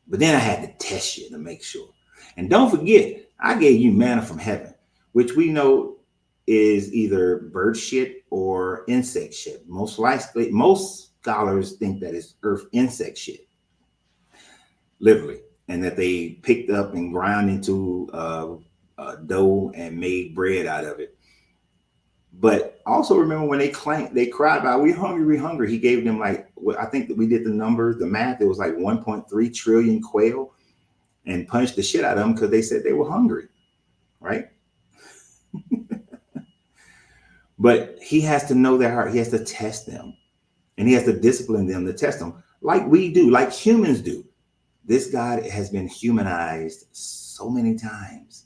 But then I had to test you to make sure. And don't forget, I gave you manna from heaven, which we know is either bird shit or insect shit. Most likely, most scholars think that it's earth insect shit, literally, and that they picked up and ground into dough and made bread out of it. But also remember when they cried about we hungry, we hungry. He gave them like I think that we did the numbers, the math. It was like 1.3 trillion quail, and punished the shit out of them because they said they were hungry, right? But he has to know their heart. He has to test them, and he has to discipline them to test them, like we do, like humans do. This God has been humanized so many times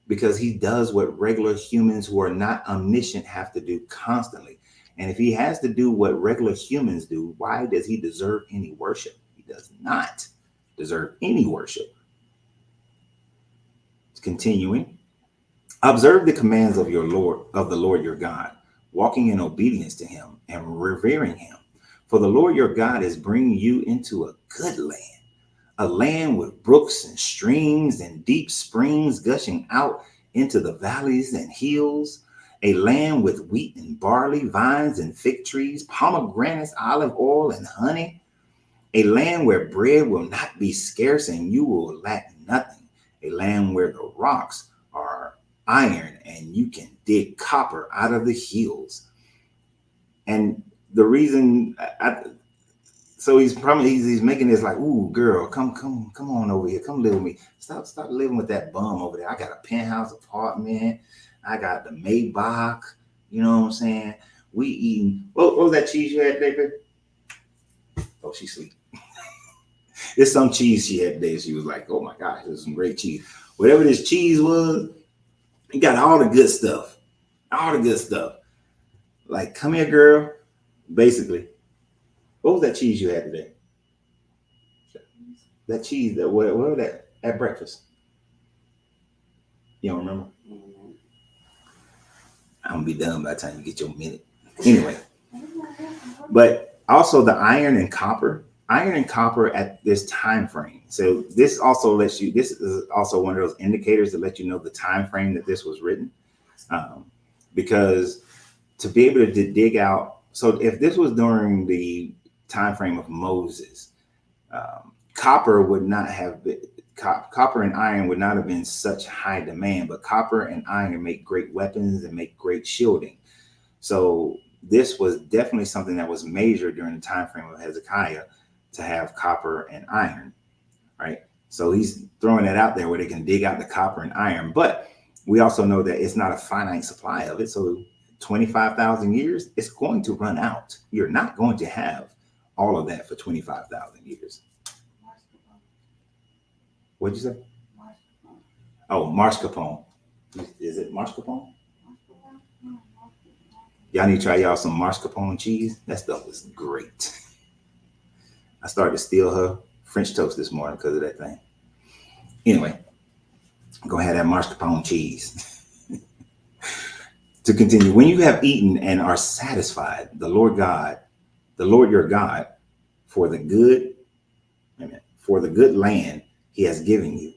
because he does what regular humans who are not omniscient have to do constantly. And if he has to do what regular humans do, why does he deserve any worship? He does not deserve any worship. Continuing, observe the commands of your Lord, of the Lord your God, walking in obedience to him and revering him. For the Lord your God is bringing you into a good land, a land with brooks and streams and deep springs gushing out into the valleys and hills, a land with wheat and barley, vines and fig trees, pomegranates, olive oil and honey, a land where bread will not be scarce and you will lack nothing, a land where the rocks are iron and you can dig copper out of the hills. And the reason so he's making this like, ooh, girl, come on over here, come live with me. Stop living with that bum over there. I got a penthouse apartment. I got the Maybach. You know what I'm saying? We eating. What was that cheese you had today, baby? Oh, she sleep. It's some cheese she had today. She was like, oh my gosh, this is some great cheese. Whatever this cheese was, it got all the good stuff. All the good stuff. Like, come here, girl. Basically. What was that cheese you had today? That cheese, that what was that at breakfast? You don't remember? I'm gonna be done by the time you get your minute. Anyway, but also the iron and copper at this time frame. So this also lets you. This is also one of those indicators that let you know the time frame that this was written, because to be able to dig out. So if this was during the time frame of Moses, copper would not have been. Copper and iron would not have been such high demand, but copper and iron make great weapons and make great shielding. So this was definitely something that was major during the time frame of Hezekiah to have copper and iron, right? So he's throwing that out there where they can dig out the copper and iron, but we also know that it's not a finite supply of it. So 25,000 years, it's going to run out. You're not going to have all of that for 25,000 years. What'd you say? Oh, mascarpone. Is it mascarpone? Y'all need to try y'all some mascarpone cheese. That stuff is great. I started to steal her French toast this morning because of that thing. Anyway, I'm going to have that mascarpone cheese. To continue, when you have eaten and are satisfied, the Lord your God, for the good land he has given you,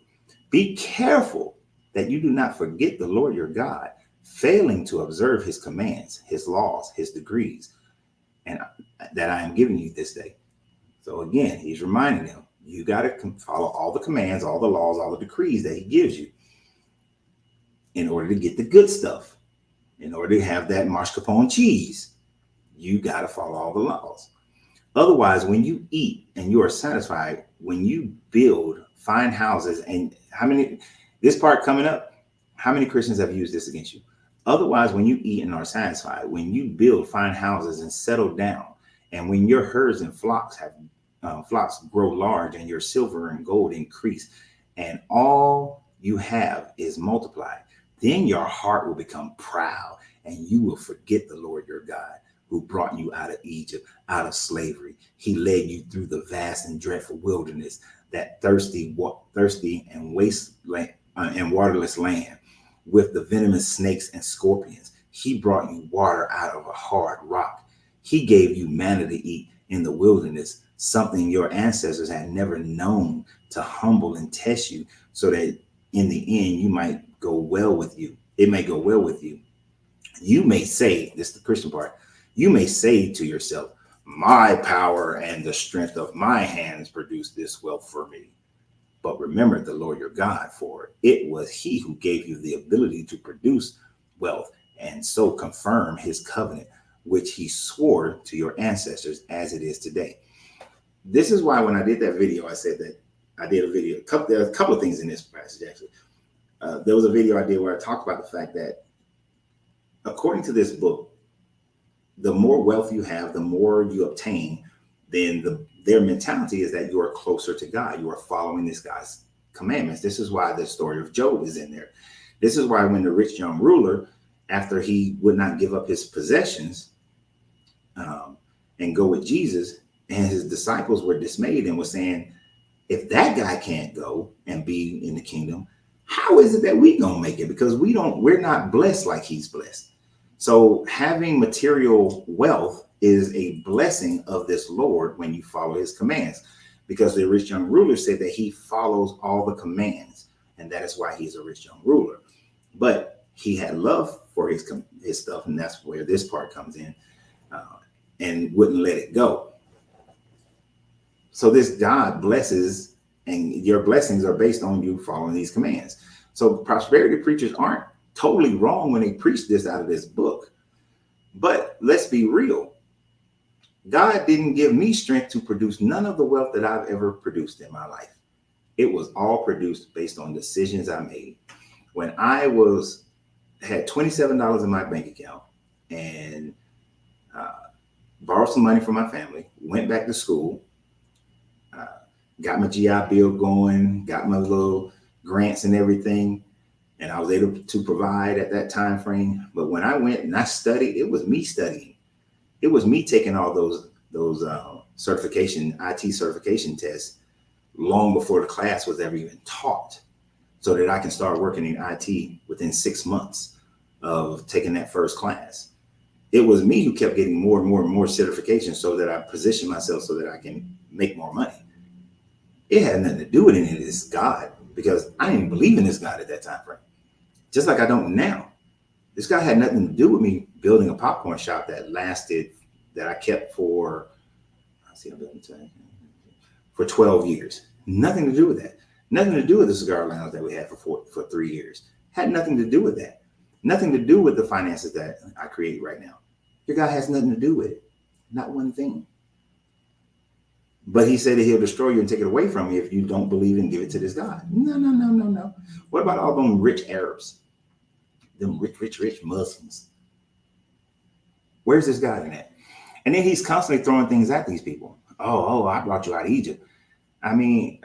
be careful that you do not forget the Lord your God, failing to observe his commands, his laws, his decrees, and that I am giving you this day. So again, he's reminding them, you got to follow all the commands, all the laws, all the decrees that he gives you in order to get the good stuff. In order to have that mascarpone cheese, you got to follow all the laws. Otherwise, when you eat and you are satisfied, when you build fine houses, and this part coming up, how many Christians have used this against you? Otherwise, when you eat and are satisfied, when you build fine houses and settle down, and when your herds and flocks grow large and your silver and gold increase, and all you have is multiplied, then your heart will become proud and you will forget the Lord your God, who brought you out of Egypt, out of slavery. He led you through the vast and dreadful wilderness, that thirsty and wasteland and waterless land, with the venomous snakes and scorpions. He brought you water out of a hard rock. He gave you manna to eat in the wilderness, something your ancestors had never known to humble and test you so that in the end you might go well with you. It may go well with you. You may say, this is the Christian part, you may say to yourself, my power and the strength of my hands produce this wealth for me. But remember the Lord your God, for it was he who gave you the ability to produce wealth and so confirm his covenant, which he swore to your ancestors as it is today. This is why when I did that video, I said that I did a video. There are a couple of things in this passage, actually. There was a video I did where I talked about the fact that according to this book, the more wealth you have, the more you obtain, then their mentality is that you are closer to God. You are following this guy's commandments. This is why the story of Job is in there. This is why when the rich young ruler, after he would not give up his possessions and go with Jesus, and his disciples were dismayed and were saying, if that guy can't go and be in the kingdom, how is it that we gonna make it? Because we're not blessed like he's blessed. So having material wealth is a blessing of this Lord when you follow his commands, because the rich young ruler said that he follows all the commands, and that is why he's a rich young ruler. But he had love for his stuff, and that's where this part comes in, and wouldn't let it go. So this God blesses, and your blessings are based on you following these commands. So prosperity preachers aren't totally wrong when they preach this out of this book. But let's be real. God didn't give me strength to produce none of the wealth that I've ever produced in my life. It was all produced based on decisions I made. When I had $27 in my bank account and borrowed some money from my family, went back to school, got my GI Bill going, got my little grants and everything, and I was able to provide at that time frame. But when I went and I studied, it was me studying. It was me taking all those IT certification tests long before the class was ever even taught, so that I can start working in IT within 6 months of taking that first class. It was me who kept getting more and more and more certifications so that I positioned myself so that I can make more money. It had nothing to do with any of this God, because I didn't even believe in this God at that time frame. Just like I don't now. This guy had nothing to do with me building a popcorn shop that I kept for 12 years. Nothing to do with that. Nothing to do with the cigar lounge that we had for 3 years. Had nothing to do with that. Nothing to do with the finances that I create right now. Your guy has nothing to do with it. Not one thing. But he said that he'll destroy you and take it away from you if you don't believe and give it to this God. No. What about all them rich Arabs? Them rich Muslims? Where's this God in that? And then he's constantly throwing things at these people. Oh, I brought you out of Egypt. I mean,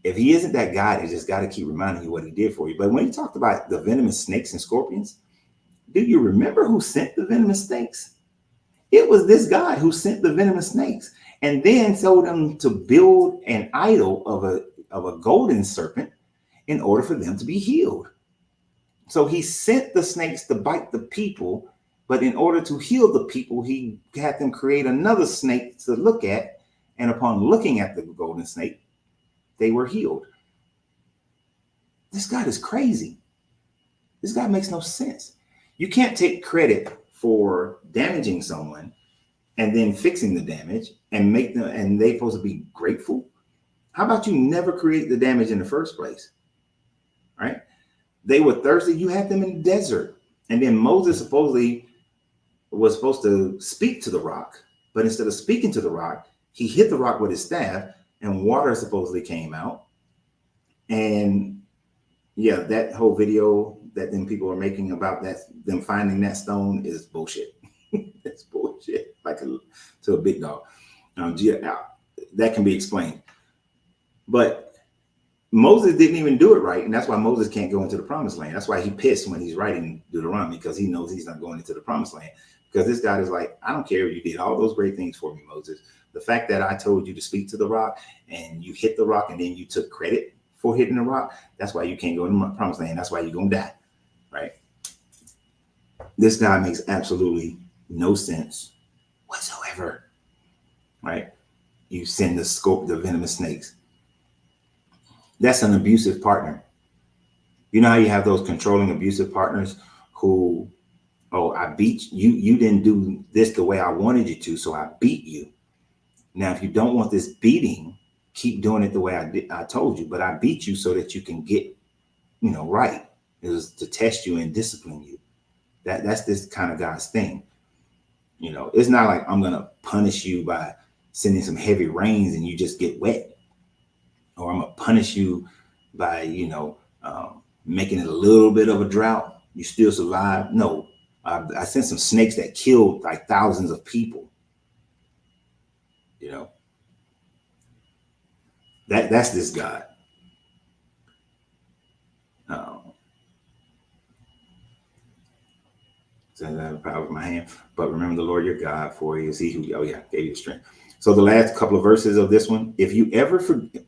if he isn't that God, he just got to keep reminding you what he did for you. But when he talked about the venomous snakes and scorpions, do you remember who sent the venomous snakes? It was this God who sent the venomous snakes, and then told them to build an idol of a golden serpent in order for them to be healed. So he sent the snakes to bite the people, but in order to heal the people, he had them create another snake to look at, and upon looking at the golden snake, they were healed. This God is crazy. This God makes no sense. You can't take credit for damaging someone and then fixing the damage and they're supposed to be grateful. How about you never create the damage in the first place? Right? They were thirsty. You had them in the desert. And then Moses supposedly was supposed to speak to the rock, but instead of speaking to the rock, he hit the rock with his staff and water supposedly came out. And yeah, that whole video that then people are making about them finding that stone is bullshit. It's bullshit, to a big dog. That can be explained. But Moses didn't even do it right. And that's why Moses can't go into the promised land. That's why he pissed when he's writing Deuteronomy, because he knows he's not going into the promised land. Because this God is like, I don't care if you did all those great things for me, Moses. The fact that I told you to speak to the rock and you hit the rock and then you took credit for hitting the rock, that's why you can't go into the promised land. That's why you're going to die, right? This God makes absolutely no sense whatsoever, right? you send the venomous snakes. That's an abusive partner. You know how you have those controlling abusive partners who, oh, I beat you. You didn't do this the way I wanted you to, so I beat you. Now, if you don't want this beating, keep doing it the way I told you, but I beat you so that you can get, right. It was to test you and discipline you. That's this kind of God's thing. It's not like I'm going to punish you by sending some heavy rains and you just get wet, or I'm going to punish you by, making it a little bit of a drought. You still survive. No, I sent some snakes that killed like thousands of people. That's this God. So the power of my hand. But remember the Lord your God, for he is he who gave you strength. So the last couple of verses of this one, if you ever forget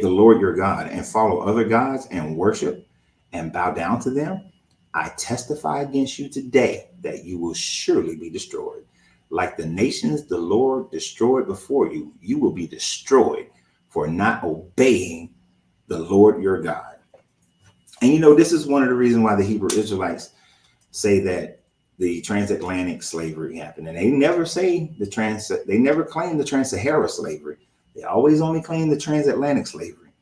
the Lord your God and follow other gods and worship and bow down to them, I testify against you today that you will surely be destroyed. Like the nations the Lord destroyed before you, you will be destroyed for not obeying the Lord your God. And this is one of the reasons why the Hebrew Israelites say that the transatlantic slavery happened. And they never say they never claim the trans-Sahara slavery. They always only claim the transatlantic slavery.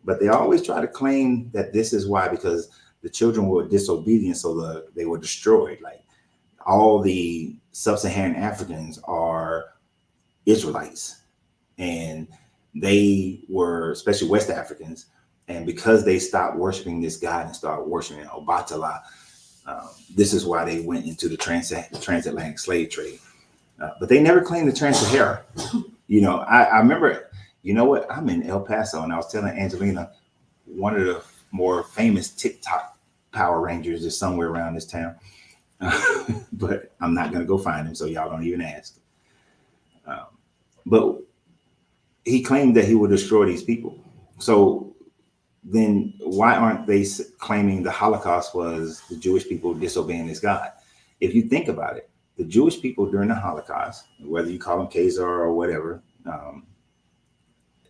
But they always try to claim that this is why, because the children were disobedient, so they were destroyed. Like all the sub-Saharan Africans are Israelites, and they were, especially West Africans, and because they stopped worshiping this God and started worshiping Obatala, this is why they went into the transatlantic slave trade. But they never claimed the trans-Sahara. I remember, I'm in El Paso, and I was telling Angelina, one of the more famous TikTok Power Rangers is somewhere around this town. But I'm not going to go find him, so y'all don't even ask. But he claimed that he would destroy these people. So then why aren't they claiming the Holocaust was the Jewish people disobeying this God? If you think about it, the Jewish people during the Holocaust, whether you call them Khazar or whatever,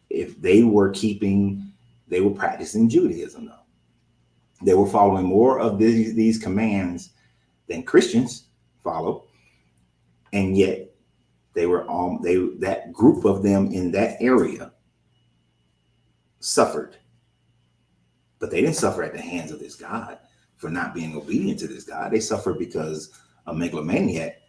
if they were practicing Judaism, though. They were following more of these commands than Christians follow. And yet that group of them in that area suffered. But they didn't suffer at the hands of this God for not being obedient to this God. They suffered because a megalomaniac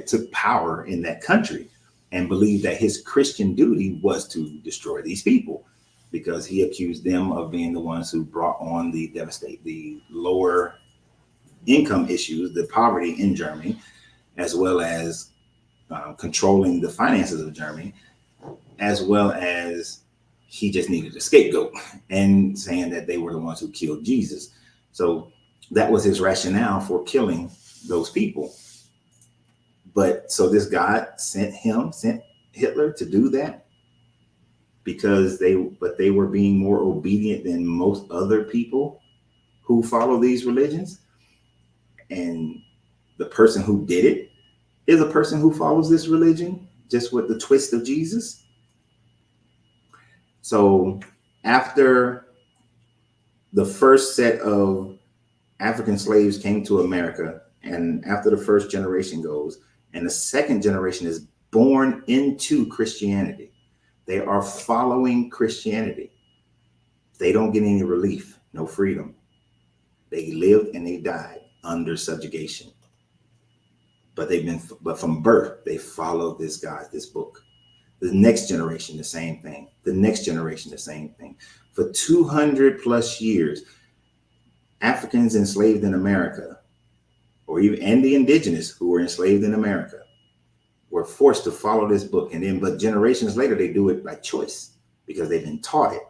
took power in that country and believed that his Christian duty was to destroy these people, because he accused them of being the ones who brought on the lower income issues, the poverty in Germany, as well as controlling the finances of Germany, as well as he just needed a scapegoat, and saying that they were the ones who killed Jesus. So that was his rationale for killing those people. But so this God sent Hitler to do that because they were being more obedient than most other people who follow these religions. And the person who did it is a person who follows this religion, just with the twist of Jesus. So after the first set of African slaves came to America, and after the first generation goes, and the second generation is born into Christianity, they are following Christianity. They don't get any relief, no freedom. They lived and they died under subjugation. But from birth, they follow this God, this book. The next generation, the same thing. The next generation, the same thing. For 200 plus years, Africans enslaved in America, and the indigenous who were enslaved in America, were forced to follow this book. But generations later, they do it by choice because they've been taught it,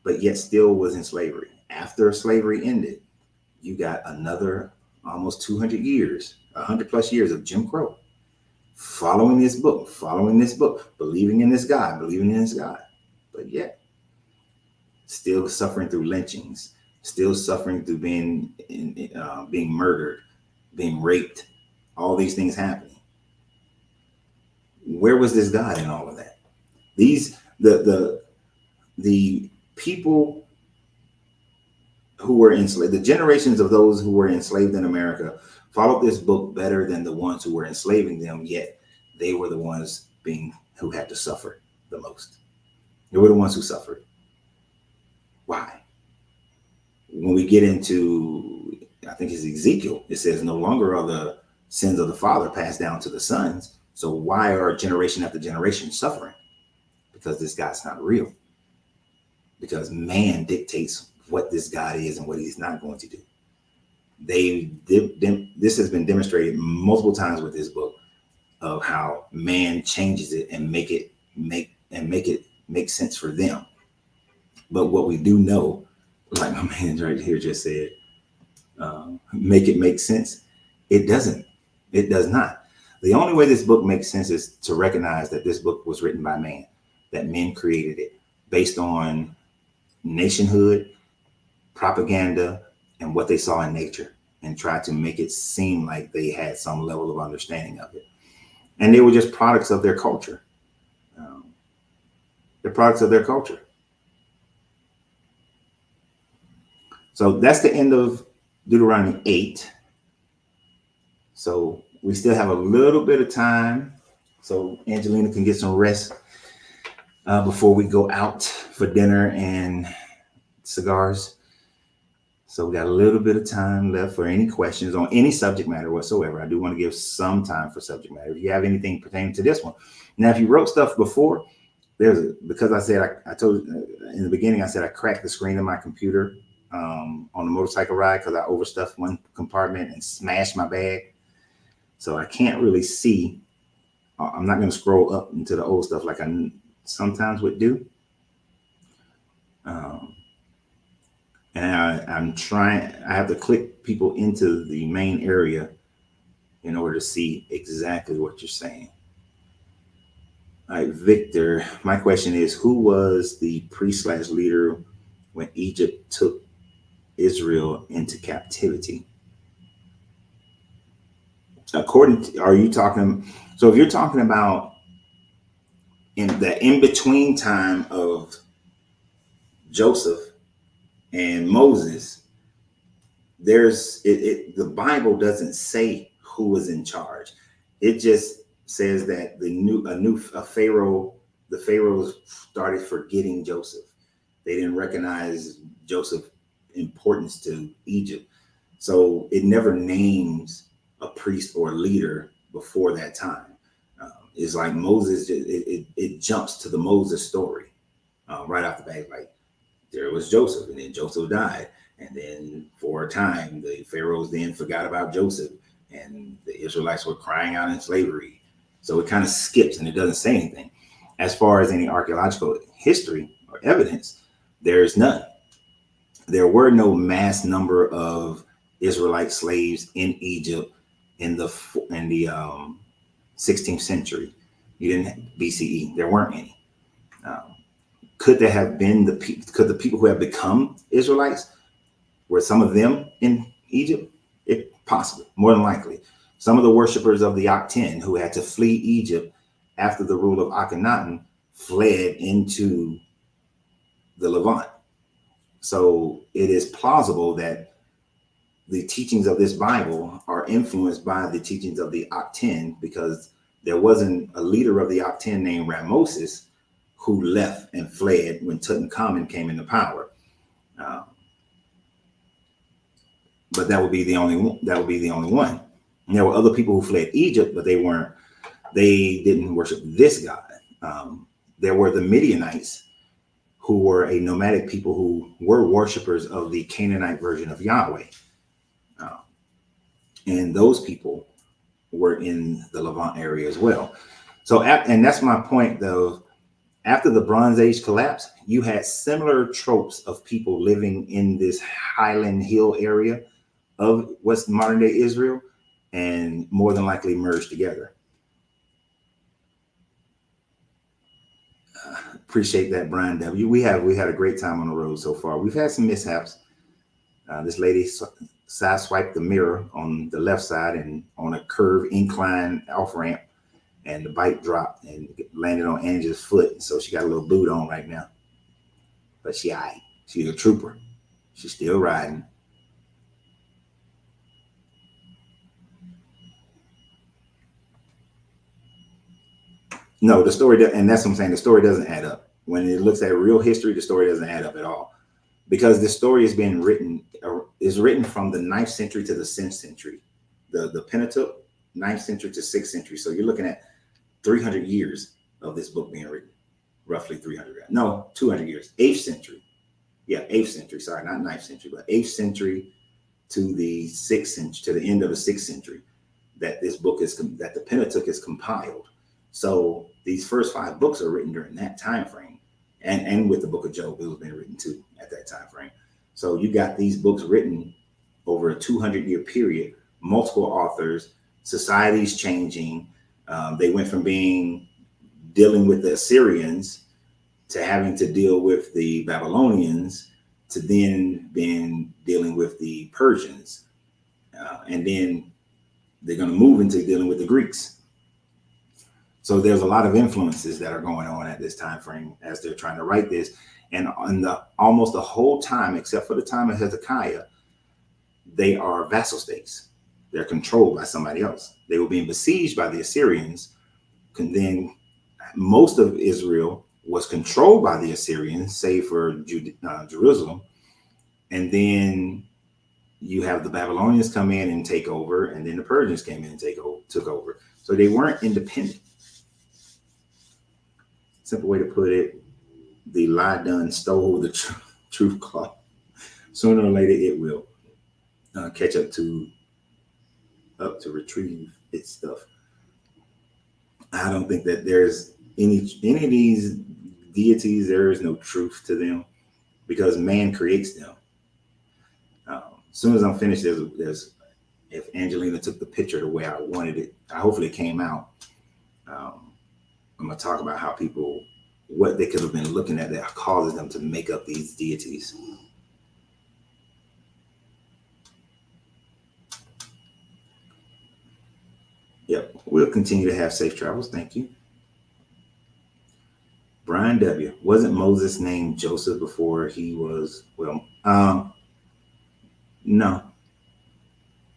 but yet still was in slavery. After slavery ended, you got another almost 200 years, 100 plus years of Jim Crow, following this book, believing in this God, but yet still suffering through lynchings, still suffering through being murdered, being raped, all these things happening. Where was this God in all of that? These the people who were enslaved, the generations of those who were enslaved in America followed this book better than the ones who were enslaving them, yet they were the ones who had to suffer the most. They were the ones who suffered. Why? When we get into, I think it's Ezekiel, it says, no longer are the sins of the father passed down to the sons. So why are generation after generation suffering? Because this God's not real. Because man dictates what this God is and what he's not going to do. This has been demonstrated multiple times with this book of how man changes it and make it make sense for them. But what we do know, like my man right here just said, make it make sense. It doesn't. It does not. The only way this book makes sense is to recognize that this book was written by man, that men created it based on nationhood, propaganda, and what they saw in nature, and tried to make it seem like they had some level of understanding of it. And they were just products of their culture. They're products of their culture. So that's the end of Deuteronomy 8. So we still have a little bit of time so Angelina can get some rest before we go out for dinner and cigars. So we got a little bit of time left for any questions on any subject matter whatsoever. I do want to give some time for subject matter. If you have anything pertaining to this one. Now, if you wrote stuff before, because I said, I told in the beginning, I said I cracked the screen of my computer on the motorcycle ride because I overstuffed one compartment and smashed my bag. So I can't really see. I'm not going to scroll up into the old stuff like I sometimes would do. And I'm trying, I have to click people into the main area in order to see exactly what you're saying. All right, Victor, my question is, who was the priest/leader when Egypt took Israel into captivity? Are you talking, so if you're talking about in the in-between time of Joseph and Moses, the Bible doesn't say who was in charge. It just says that the pharaohs started forgetting Joseph. They didn't recognize Joseph's importance to Egypt. So it never names a priest or leader before that time. It's like Moses, it jumps to the Moses story right off the bat. Like, there was Joseph, and then Joseph died. And then for a time, the pharaohs then forgot about Joseph, and the Israelites were crying out in slavery. So it kind of skips and it doesn't say anything. As far as any archaeological history or evidence, there's none. There were no mass number of Israelite slaves in Egypt in the 16th century. You didn't have BCE. There weren't any. Could there have been could the people who have become Israelites, were some of them in Egypt? It possibly, more than likely. Some of the worshipers of the Aten who had to flee Egypt after the rule of Akhenaten fled into the Levant. So it is plausible that the teachings of this Bible are influenced by the teachings of the Aten, because there wasn't a leader of the Aten named Ramoses who left and fled when Tutankhamun came into power. But that would be the only one. And there were other people who fled Egypt, but they didn't worship this God. There were the Midianites, who were a nomadic people who were worshipers of the Canaanite version of Yahweh. And those people were in the Levant area as well. So, and that's my point though, after the Bronze Age collapsed, you had similar tropes of people living in this highland hill area of what's modern day Israel, and more than likely merged together. Appreciate that, Brian W. We had a great time on the road so far. We've had some mishaps. This lady sideswiped the mirror on the left side and on a curved incline off ramp, and the bike dropped and landed on Angela's foot. So she got a little boot on right now, but she all right. She's a trooper. She's still riding. No, the story, and that's what I'm saying. The story doesn't add up. When it looks at real history, the story doesn't add up at all, because the story is being written is written from the 9th century to the 6th century. The Pentateuch, 9th century to 6th century. So you're looking at 300 years of this book being written, roughly 300. No, 200 years. 8th century. Yeah, 8th century. Sorry, not 9th century, but 8th century to the 6th century, to the end of the 6th century, that this book is, that the Pentateuch is compiled. So these first 5 books are written during that time frame, and with the book of Job, it was being written too at that time frame. So you got these books written over a 200-year period, multiple authors, societies changing. They went from dealing with the Assyrians to having to deal with the Babylonians, to then dealing with the Persians, and then they're going to move into dealing with the Greeks. So there's a lot of influences that are going on at this time frame as they're trying to write this. And almost the whole time, except for the time of Hezekiah, they are vassal states. They're controlled by somebody else. They were being besieged by the Assyrians. And then most of Israel was controlled by the Assyrians, save for Jerusalem. And then you have the Babylonians come in and take over, and then the Persians came in and took over. So they weren't independent. Simple way to put it, the lie done stole the truth cloth. Sooner or later, it will catch up to retrieve its stuff. I don't think that there's any of these deities. There is no truth to them, because man creates them. As soon as I'm finished, there's if Angelina took the picture the way I wanted it, hopefully it came out. I'm going to talk about how people, what they could have been looking at that causes them to make up these deities. Yep, we'll continue to have safe travels. Thank you. Brian W. Wasn't Moses named Joseph before he was, no.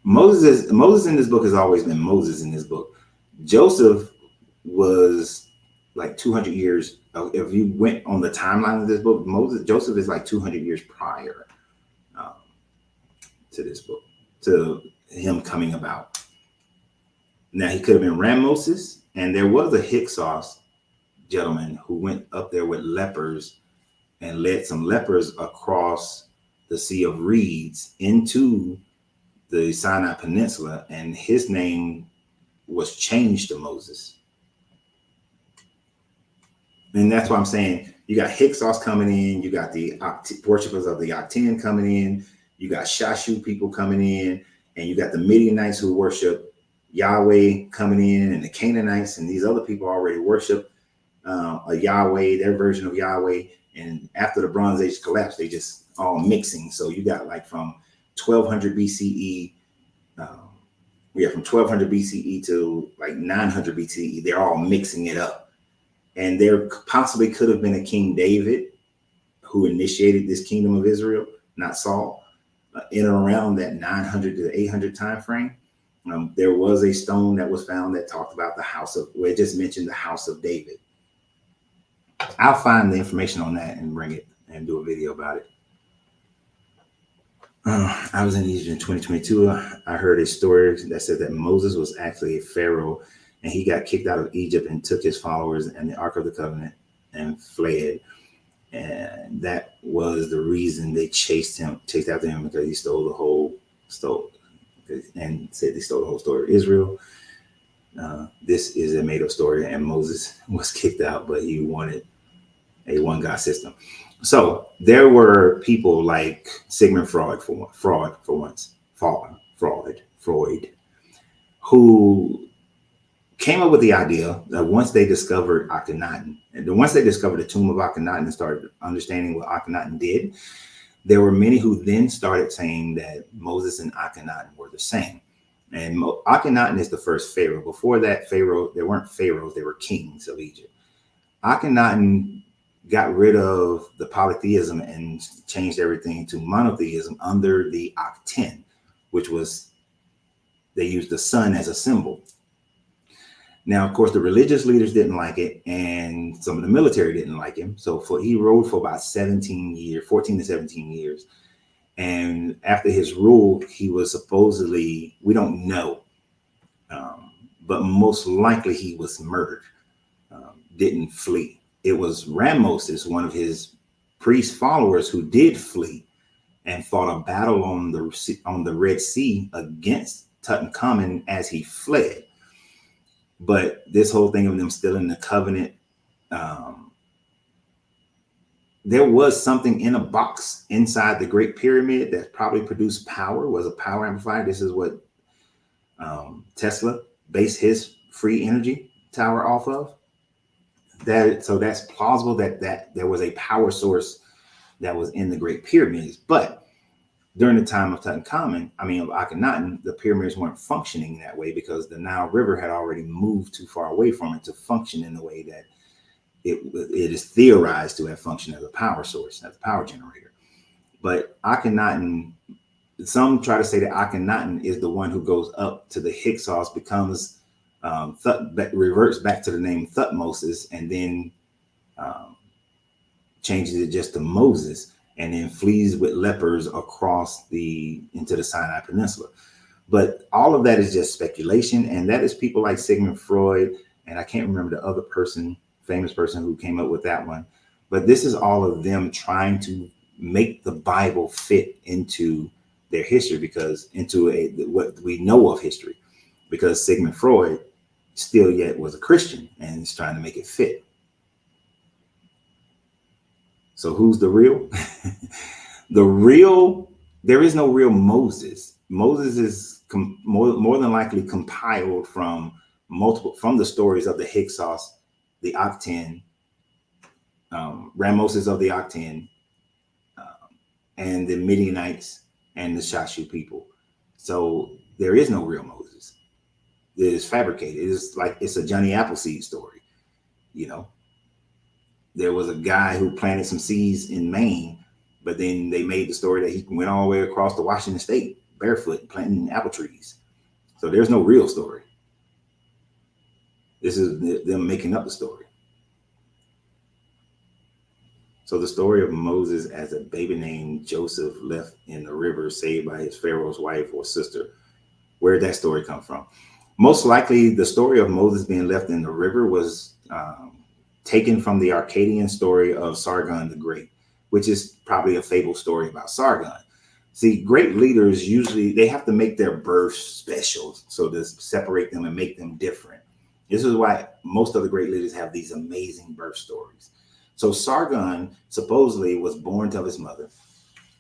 Moses in this book has always been Moses in this book. Joseph was like 200 years. If you went on the timeline of this book, Joseph is like 200 years prior to this book, to him coming about. Now, he could have been Ramoses, and there was a Hyksos gentleman who went up there with lepers and led some lepers across the Sea of Reeds into the Sinai Peninsula, and his name was changed to Moses. And that's why I'm saying you got Hyksos coming in, you got the worshippers of the Octin coming in, you got Shashu people coming in, and you got the Midianites who worship Yahweh coming in, and the Canaanites and these other people already worship a Yahweh, their version of Yahweh. And after the Bronze Age collapsed, they just all mixing. So you got like from 1200 BCE, from 1200 BCE to like 900 BCE, they're all mixing it up. And there possibly could have been a King David who initiated this kingdom of Israel, not Saul, in and around that 900 to 800 time frame. There was a stone that was found that talked about the house of, where it just mentioned the house of David. I'll find the information on that and bring it and do a video about it. I was in Egypt in 2022. I heard a story that said that Moses was actually a pharaoh, and he got kicked out of Egypt and took his followers and the Ark of the Covenant and fled. And that was the reason they chased after him, because he stole the whole story of Israel. This is a made-up story, and Moses was kicked out, but he wanted a one God system. So there were people like Sigmund Freud, who came up with the idea that once they discovered Akhenaten, and once they discovered the tomb of Akhenaten and started understanding what Akhenaten did, There were many who then started saying that Moses and Akhenaten were the same. And Akhenaten is the first pharaoh. Before that pharaoh, there weren't pharaohs, they were kings of Egypt. Akhenaten got rid of the polytheism and changed everything to monotheism under the Akhten, which was, they used the sun as a symbol. Now, of course, the religious leaders didn't like it, and some of the military didn't like him. So he ruled for about 17 years, 14 to 17 years. And after his rule, he was supposedly, we don't know, but most likely he was murdered, didn't flee. It was Ramoses, one of his priest followers, who did flee and fought a battle on the Red Sea against Tutankhamun as he fled. But this whole thing of them still in the covenant, there was something in a box inside the Great Pyramid that probably produced power, was a power amplifier. This is what Tesla based his free energy tower off of. So that's plausible that there was a power source that was in the Great Pyramids. But during the time of Tutankhamun, of Akhenaten, the pyramids weren't functioning that way because the Nile River had already moved too far away from it to function in the way that it is theorized to have functioned as a power source, as a power generator. But Akhenaten, some try to say that Akhenaten is the one who goes up to the Hyksos, becomes reverts back to the name Thutmose, and then changes it just to Moses, and then flees with lepers across into the Sinai Peninsula. But all of that is just speculation, and that is people like Sigmund Freud, and I can't remember the other famous person who came up with that one. But this is all of them trying to make the Bible fit into their history, because into what we know of history, because Sigmund Freud still yet was a Christian and is trying to make it fit. So who's the real? There is no real Moses. Moses is more than likely compiled from the stories of the Hyksos, the Akhten, Ramoses of the Akhten, and the Midianites and the Shashu people. So there is no real Moses. It is fabricated. It's a Johnny Appleseed story, There was a guy who planted some seeds in Maine, but then they made the story that he went all the way across to Washington State barefoot planting apple trees. So there's no real story. This is them making up the story. So the story of Moses as a baby named Joseph left in the river, saved by his Pharaoh's wife or sister. Where did that story come from? Most likely the story of Moses being left in the river was taken from the Akkadian story of Sargon the Great, which is probably a fable story about Sargon. See, great leaders usually, they have to make their birth special, so to separate them and make them different. This is why most of the great leaders have these amazing birth stories. So Sargon supposedly was born to his mother,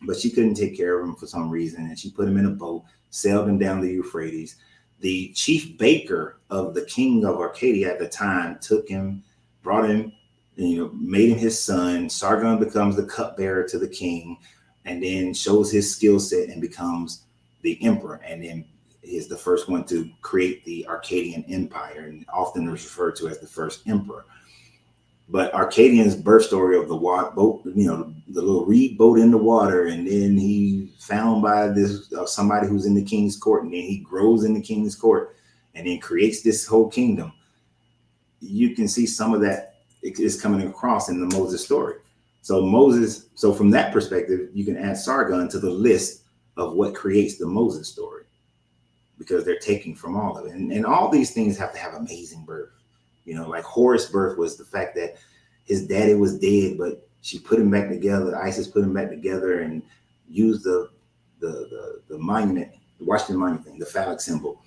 but she couldn't take care of him for some reason, and she put him in a boat, sailed him down the Euphrates. The chief baker of the king of Arcadia at the time took him, brought him, made him his son. Sargon becomes the cupbearer to the king, and then shows his skill set and becomes the emperor, and then is the first one to create the Akkadian Empire, and often is referred to as the first emperor. But Arcadian's birth story of the boat, the little reed boat in the water, and then he found by somebody who's in the king's court, and then he grows in the king's court, and then creates this whole kingdom. You can see some of that is coming across in the Moses story. So from that perspective, you can add Sargon to the list of what creates the Moses story, because they're taking from all of it. And all these things have to have amazing birth. Like Horus' birth was the fact that his daddy was dead, but she put him back together. Isis put him back together and used the monument, the Washington Monument thing, the phallic symbol,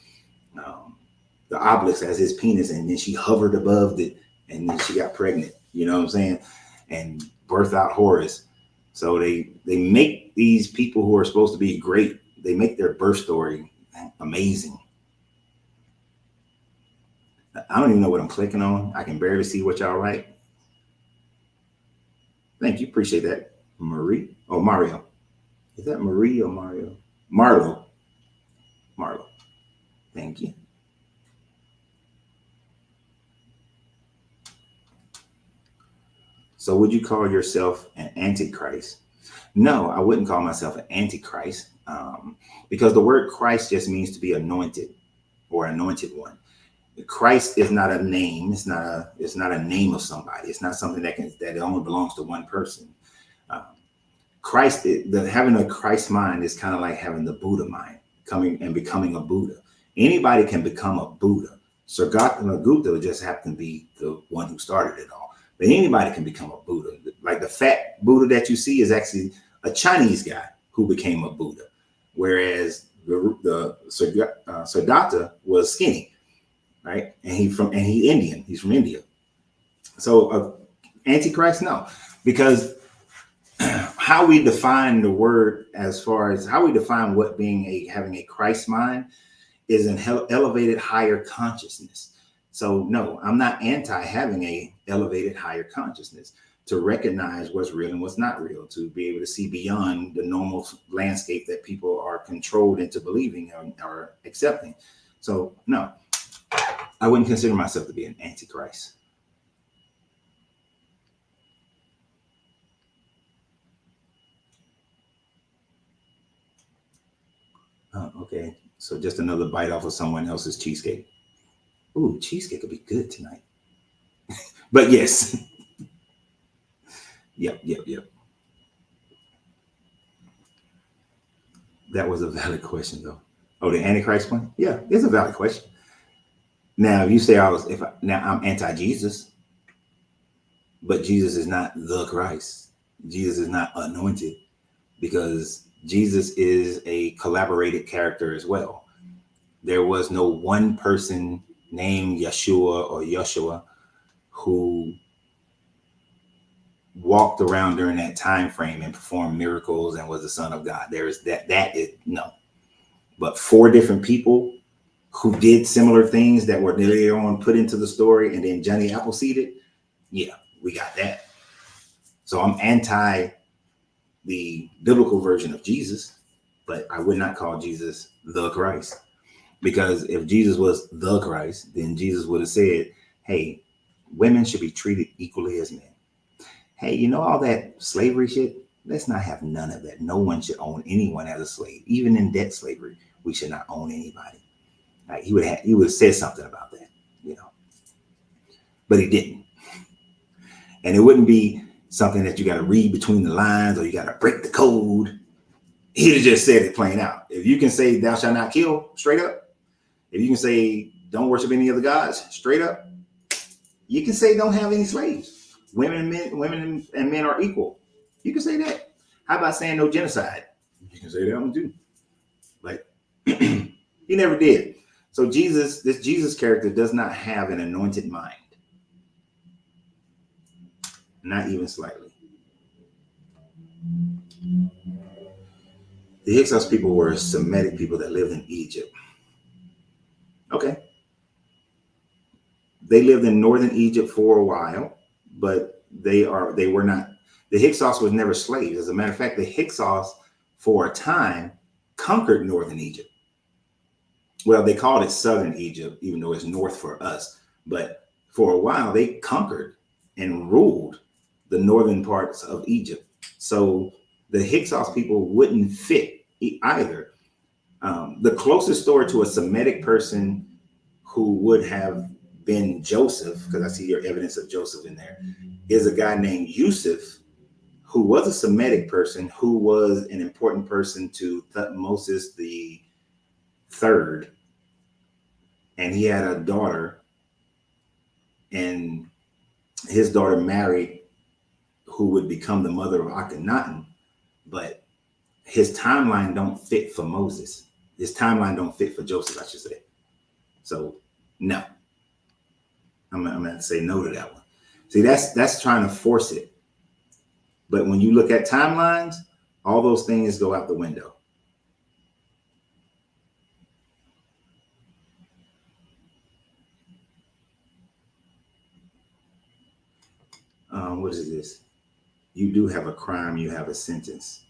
the obelisk as his penis, and then she hovered above it, and then she got pregnant. You know what I'm saying? And birth out Horus. So they make these people who are supposed to be great, they make their birth story amazing. I don't even know what I'm clicking on. I can barely see what y'all write. Thank you. Appreciate that. Mario. Is that Marie or Mario? Marlo. Marlo. Thank you. So would you call yourself an antichrist? No, I wouldn't call myself an antichrist, because the word Christ just means to be anointed or anointed one. Christ is not a name. It's not a name of somebody. It's not something that only belongs to one person. Uh, having a Christ mind is kind of like having the Buddha mind, coming and becoming a Buddha. Anybody can become a Buddha. So Gautama Gupta just happened to be the one who started it all. But anybody can become a Buddha. Like the fat Buddha that you see is actually a Chinese guy who became a Buddha, whereas the Siddhartha was skinny, right? And he's Indian. He's from India. So Antichrist, no, because how we define the word, as far as how we define what having a Christ mind, is an elevated higher consciousness. So no, I'm not anti having a elevated higher consciousness, to recognize what's real and what's not real, to be able to see beyond the normal landscape that people are controlled into believing or accepting. So no, I wouldn't consider myself to be an antichrist. Okay, so just another bite off of someone else's cheesecake. Ooh, cheesecake could be good tonight. But yes. Yep. That was a valid question, though. Oh, the Antichrist one? Yeah, it's a valid question. Now, if you say I'm anti-Jesus, but Jesus is not the Christ. Jesus is not anointed, because Jesus is a collaborated character as well. There was no one person named Yeshua or Yeshua who walked around during that time frame and performed miracles and was the Son of God. There's that is no. But four different people who did similar things that were later on put into the story and then Johnny Appleseeded, yeah, we got that. So I'm anti the biblical version of Jesus, but I would not call Jesus the Christ. Because if Jesus was the Christ, then Jesus would have said, hey, women should be treated equally as men. Hey, you know all that slavery shit? Let's not have none of that. No one should own anyone as a slave. Even in debt slavery, we should not own anybody. Like he would have said something about that, but he didn't. And it wouldn't be something that you got to read between the lines or you got to break the code. He'd have just said it plain out. If you can say thou shalt not kill straight up, if you can say don't worship any other gods straight up, you can say don't have any slaves. Women and men are equal. You can say that. How about saying no genocide? You can say that one too. Like he never did. So this Jesus character does not have an anointed mind. Not even slightly. The Hyksos people were Semitic people that lived in Egypt. Okay. They lived in northern Egypt for a while, but they were not. The Hyksos was never slaves. As a matter of fact, the Hyksos for a time conquered northern Egypt. Well, they called it southern Egypt, even though it's north for us. But for a while, they conquered and ruled the northern parts of Egypt. So the Hyksos people wouldn't fit either. The closest story to a Semitic person who would have been Joseph, because I see your evidence of Joseph in there, is a guy named Yusuf, who was a Semitic person, who was an important person to Thutmose the third, and he had a daughter, and his daughter married who would become the mother of Akhenaten, but his timeline don't fit for Moses. His timeline don't fit for Joseph, I should say. So no, I'm gonna say no to that one. See, that's trying to force it. But when you look at timelines, all those things go out the window. What is this? You do have a crime, you have a sentence.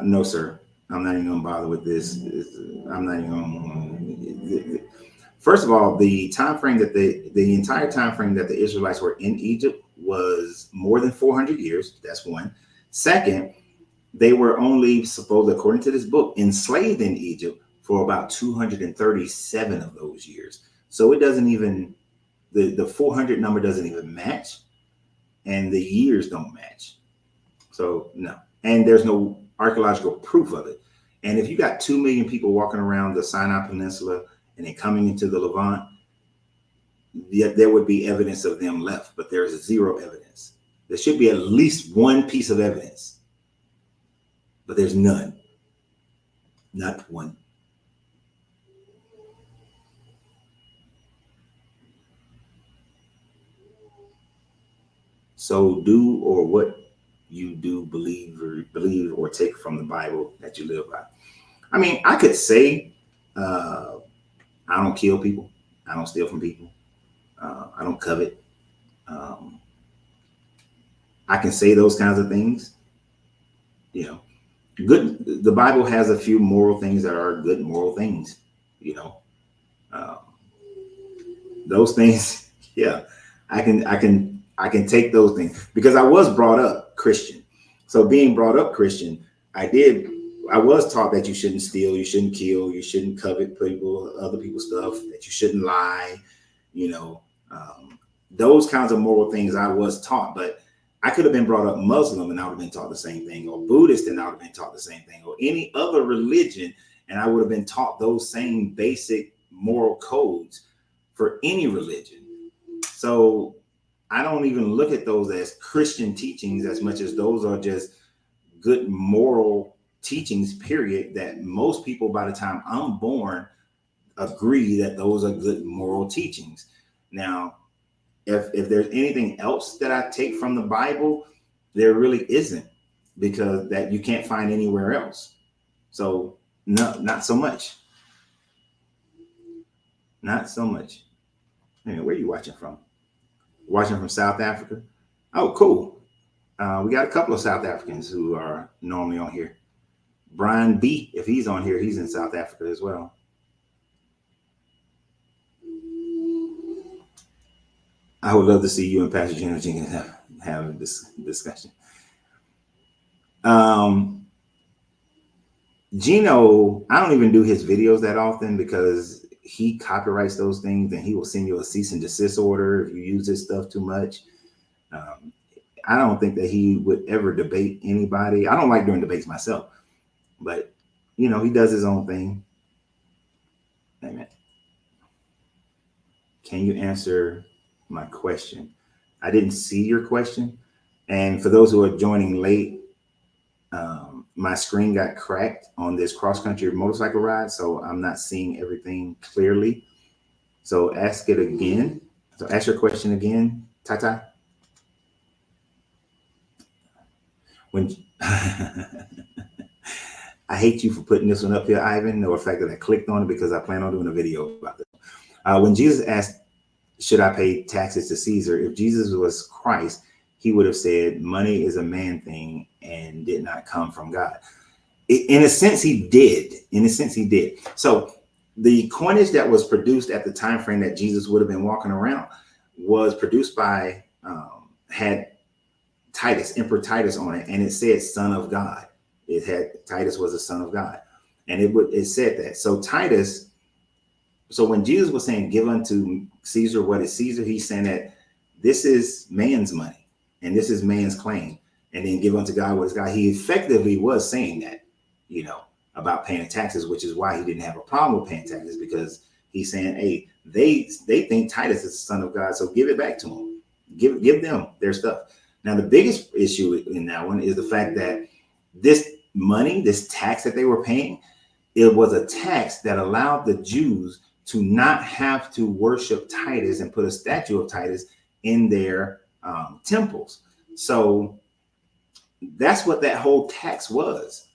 No, sir. I'm not even gonna bother with this. I'm not even gonna. First of all, the time frame that the entire time frame that the Israelites were in Egypt was more than 400 years. That's one. Second, they were only supposed, according to this book, enslaved in Egypt for about 237 of those years. So it doesn't even, the 400 number doesn't even match, and the years don't match. So no, and there's no archaeological proof of it. And if you got 2 million people walking around the Sinai Peninsula and then coming into the Levant, yet there would be evidence of them left, but there's zero evidence. There should be at least one piece of evidence, but there's none, not one. So do or what you do believe or take from the Bible that you live by. I mean, I could say I don't kill people, I don't steal from people, I don't covet. I can say those kinds of things. You know, good. The Bible has a few moral things that are good moral things. You know, um, those things. Yeah, I can take those things because I was brought up Christian. So being brought up Christian, I was taught that you shouldn't steal, you shouldn't kill, you shouldn't covet other people's stuff, that you shouldn't lie, you know, those kinds of moral things I was taught. But I could have been brought up Muslim and I would have been taught the same thing, or Buddhist and I would have been taught the same thing, or any other religion, and I would have been taught those same basic moral codes for any religion. So I don't even look at those as Christian teachings as much as those are just good moral teachings, period, that most people by the time I'm born agree that those are good moral teachings. Now, if there's anything else that I take from the Bible, there really isn't, because that you can't find anywhere else. So no, not so much. Not so much. Anyway, where are you watching from? Watching from South Africa? Oh, cool. We got a couple of South Africans who are normally on here. Brian B, if he's on here, he's in South Africa as well. I would love to see you and Pastor Gino Jenkins have this discussion. Gino, I don't even do his videos that often because he copyrights those things and he will send you a cease and desist order if you use this stuff too much. I don't think that he would ever debate anybody. I don't like doing debates myself, but you know, he does his own thing. Amen. Can you answer my question? I didn't see your question. And for those who are joining late, my screen got cracked on this cross-country motorcycle ride, so I'm not seeing everything clearly. So ask it again. So ask your question again, Tata. When I hate you for putting this one up here, Ivan, or the fact that I clicked on it because I plan on doing a video about this. When Jesus asked, should I pay taxes to Caesar? If Jesus was Christ, he would have said, money is a man thing and did not come from God. In a sense, he did. In a sense, he did. So the coinage that was produced at the time frame that Jesus would have been walking around was produced by, had Titus, Emperor Titus on it, and it said son of God. It had, Titus was a son of God. And it said that. So Titus, so when Jesus was saying, give unto Caesar what is Caesar, he's saying that this is man's money and this is man's claim. And then give unto God what is God. He effectively was saying that, you know, about paying taxes, which is why he didn't have a problem with paying taxes, because he's saying, hey, they think Titus is the son of God, so give it back to him. Give them their stuff. Now, the biggest issue in that one is the fact that this money, this tax that they were paying, it was a tax that allowed the Jews to not have to worship Titus and put a statue of Titus in their temples. So that's what that whole tax was,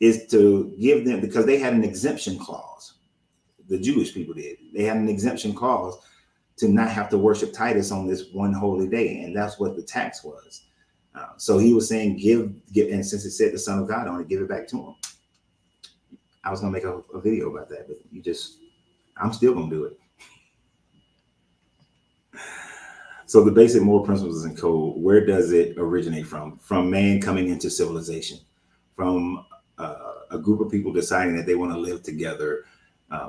is to give them, because they had an exemption clause. The Jewish people did. They had an exemption clause to not have to worship Titus on this one holy day. And that's what the tax was. So he was saying, give, and since it said the Son of God on it, give it back to him. I was gonna make a video about that, but I'm still gonna do it. So the basic moral principles and code, where does it originate from? From man coming into civilization, from a group of people deciding that they want to live together,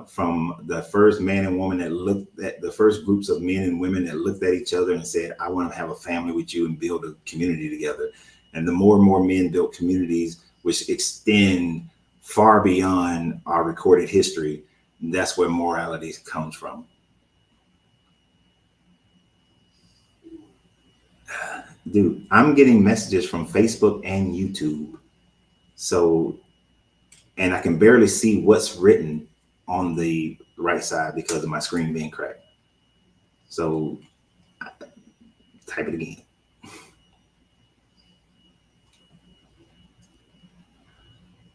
from the first man and woman that looked at the first groups of men and women that looked at each other and said, I want to have a family with you and build a community together. And the more and more men built communities which extend far beyond our recorded history, that's where morality comes from. Dude, I'm getting messages from Facebook and YouTube. So, and I can barely see what's written on the right side because of my screen being cracked. So, type it again.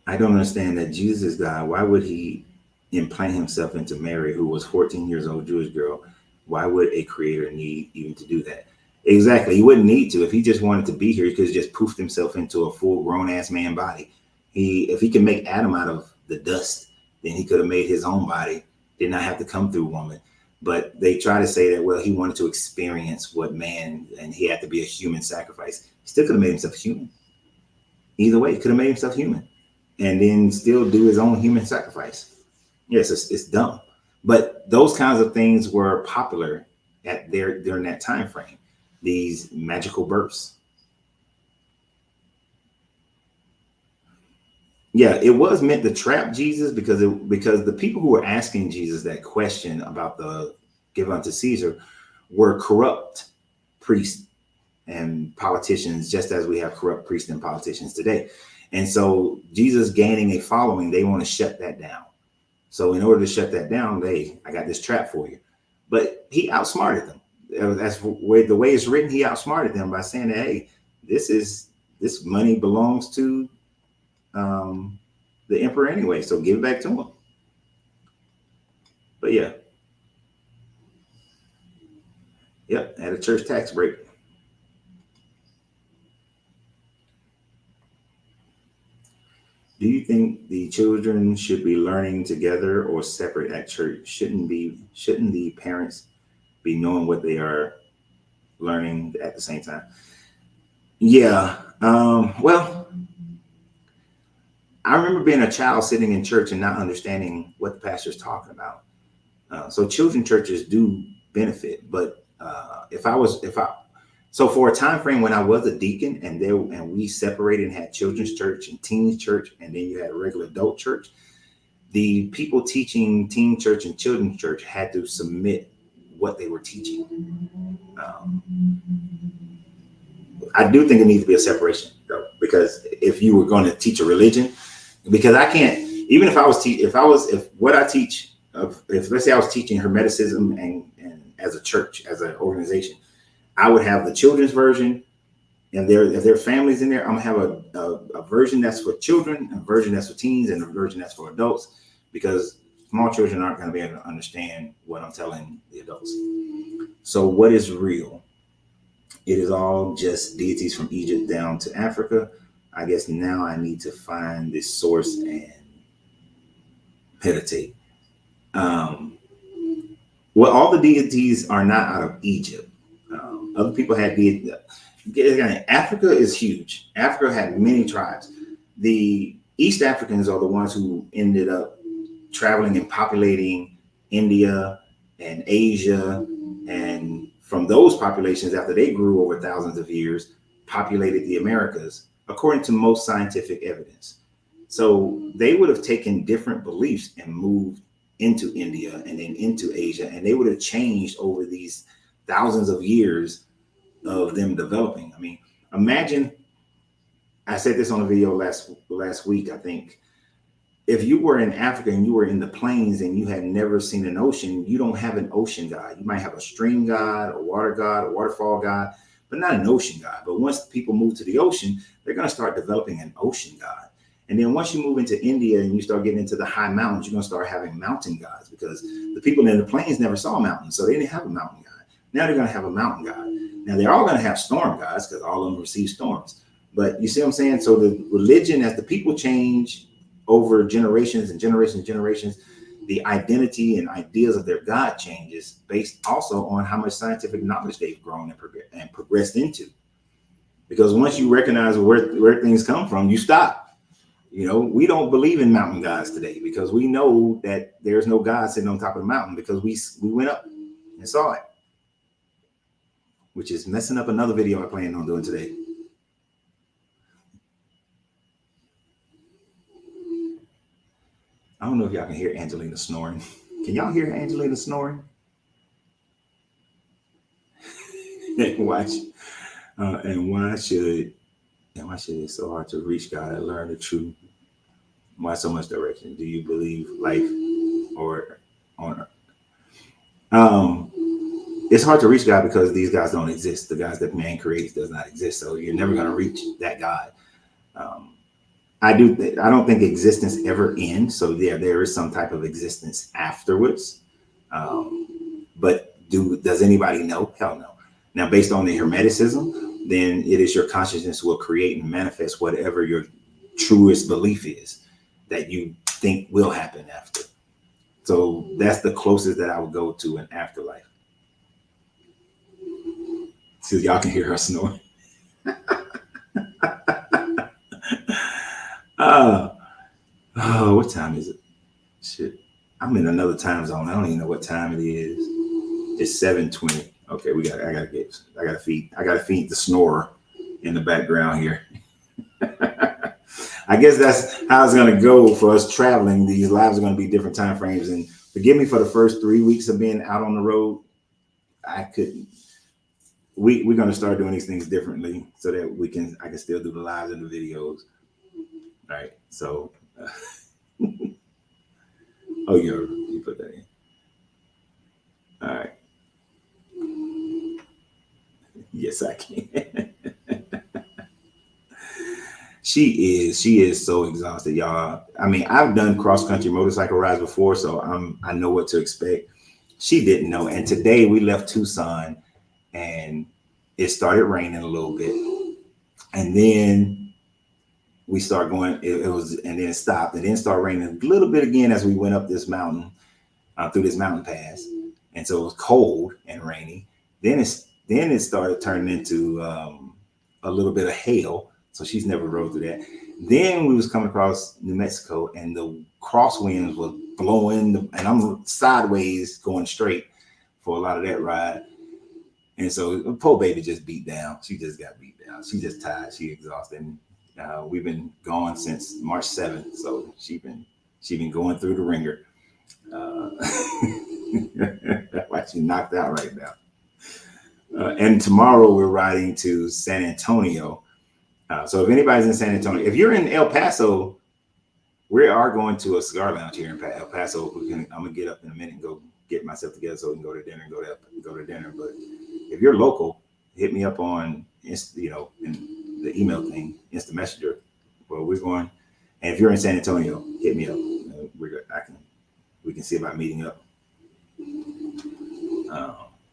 I don't understand that Jesus is God. Why would he implant himself into Mary, who was 14 years old Jewish girl? Why would a creator need even to do that? Exactly. He wouldn't need to. If he just wanted to be here, he could have just poofed himself into a full grown ass man body. If he can make Adam out of the dust, then he could have made his own body, did not have to come through woman. But they try to say that, well, he wanted to experience what man, and he had to be a human sacrifice. He still could have made himself human. Either way, he could have made himself human and then still do his own human sacrifice. Yes, it's dumb. But those kinds of things were popular during that time frame. These magical births. Yeah, it was meant to trap Jesus because the people who were asking Jesus that question about the give unto Caesar were corrupt priests and politicians, just as we have corrupt priests and politicians today. And so Jesus gaining a following, they want to shut that down. So in order to shut that down, I got this trap for you. But he outsmarted them. That's the way it's written. He outsmarted them by saying that, hey, this money belongs to the emperor anyway, so give it back to him. But yeah. Yep, at a church tax break. Do you think the children should be learning together or separate at church? Shouldn't the parents be knowing what they are learning at the same time? Yeah. Well, I remember being a child sitting in church and not understanding what the pastor's talking about. So children churches do benefit, but so for a time frame when I was a deacon and we separated and had children's church and teens church, and then you had a regular adult church, the people teaching teen church and children's church had to submit what they were teaching. I do think it needs to be a separation, though, because if you were going to teach a religion, because I can't, even if let's say I was teaching Hermeticism and as a church, as an organization, I would have the children's version, and if there are families in there, I'm gonna have a version that's for children, a version that's for teens, and a version that's for adults, because small children aren't gonna be able to understand what I'm telling the adults. So what is real? It is all just deities from Egypt down to Africa. I guess now I need to find this source and meditate. Well, all the deities are not out of Egypt. Other people had deities. Africa is huge. Africa had many tribes. The East Africans are the ones who ended up traveling and populating India and Asia, and from those populations, after they grew over thousands of years, populated the Americas, according to most scientific evidence. So they would have taken different beliefs and moved into India and then into Asia, and they would have changed over these thousands of years of them developing. I mean, imagine, I said this on a video last week, I think, if you were in Africa and you were in the plains and you had never seen an ocean, you don't have an ocean god. You might have a stream god, a waterfall god, but not an ocean god. But once people move to the ocean, they're going to start developing an ocean god. And then once you move into India and you start getting into the high mountains, you're going to start having mountain gods, because the people in the plains never saw mountains, so they didn't have a mountain god. Now they're going to have a mountain god. Now they're all going to have storm gods because all of them receive storms. But you see what I'm saying? So the religion, as the people change over generations and generations and generations, the identity and ideas of their God changes based also on how much scientific knowledge they've grown and progressed into. Because once you recognize where things come from, you stop. You know, we don't believe in mountain gods today because we know that there's no God sitting on top of the mountain because we went up and saw it, which is messing up another video I plan on doing today. I don't know if y'all can hear Angelina snoring. Can y'all hear Angelina snoring? Watch. And why should it so hard to reach God and learn the truth? Why so much direction? Do you believe life or on earth? It's hard to reach God because these guys don't exist. The guys that man creates does not exist. So you're never going to reach that God. I don't think existence ever ends. So yeah, there is some type of existence afterwards. But does anybody know? Hell no. Now, based on the Hermeticism, then it is your consciousness will create and manifest whatever your truest belief is that you think will happen after. So that's the closest that I would go to an afterlife. So y'all can hear her snoring. What time is it? Shit, I'm in another time zone. I don't even know what time it is. It's 7:20. Okay, I gotta feed the snorer in the background here. I guess that's how it's gonna go for us traveling. These lives are gonna be different time frames. And forgive me for the first 3 weeks of being out on the road. I couldn't. We're gonna start doing these things differently so that I can still do the lives and the videos. All right. So oh, you put that in. All right. Yes, I can. She is so exhausted, y'all. I mean, I've done cross-country motorcycle rides before, so I know what to expect. She didn't know. And today we left Tucson and it started raining a little bit. And then we start going, it was, and then it stopped, and then started raining a little bit again as we went up this mountain, through this mountain pass. And so it was cold and rainy. Then it started turning into a little bit of hail. So she's never rode through that. Then we was coming across New Mexico and the crosswinds was blowing and I'm sideways going straight for a lot of that ride. And so the poor baby just beat down. She just got beat down. She just tired. She exhausted. And we've been gone since March 7th. So she been going through the ringer. That's why she knocked out right now. And tomorrow we're riding to San Antonio. So if anybody's in San Antonio, if you're in El Paso, we are going to a cigar lounge here in El Paso. I'm gonna get up in a minute and go get myself together so we can go to dinner and go to dinner. But if you're local, hit me up on in the email thing, Instant Messenger. Well, we're going, and if you're in San Antonio, hit me up. We can see about meeting up.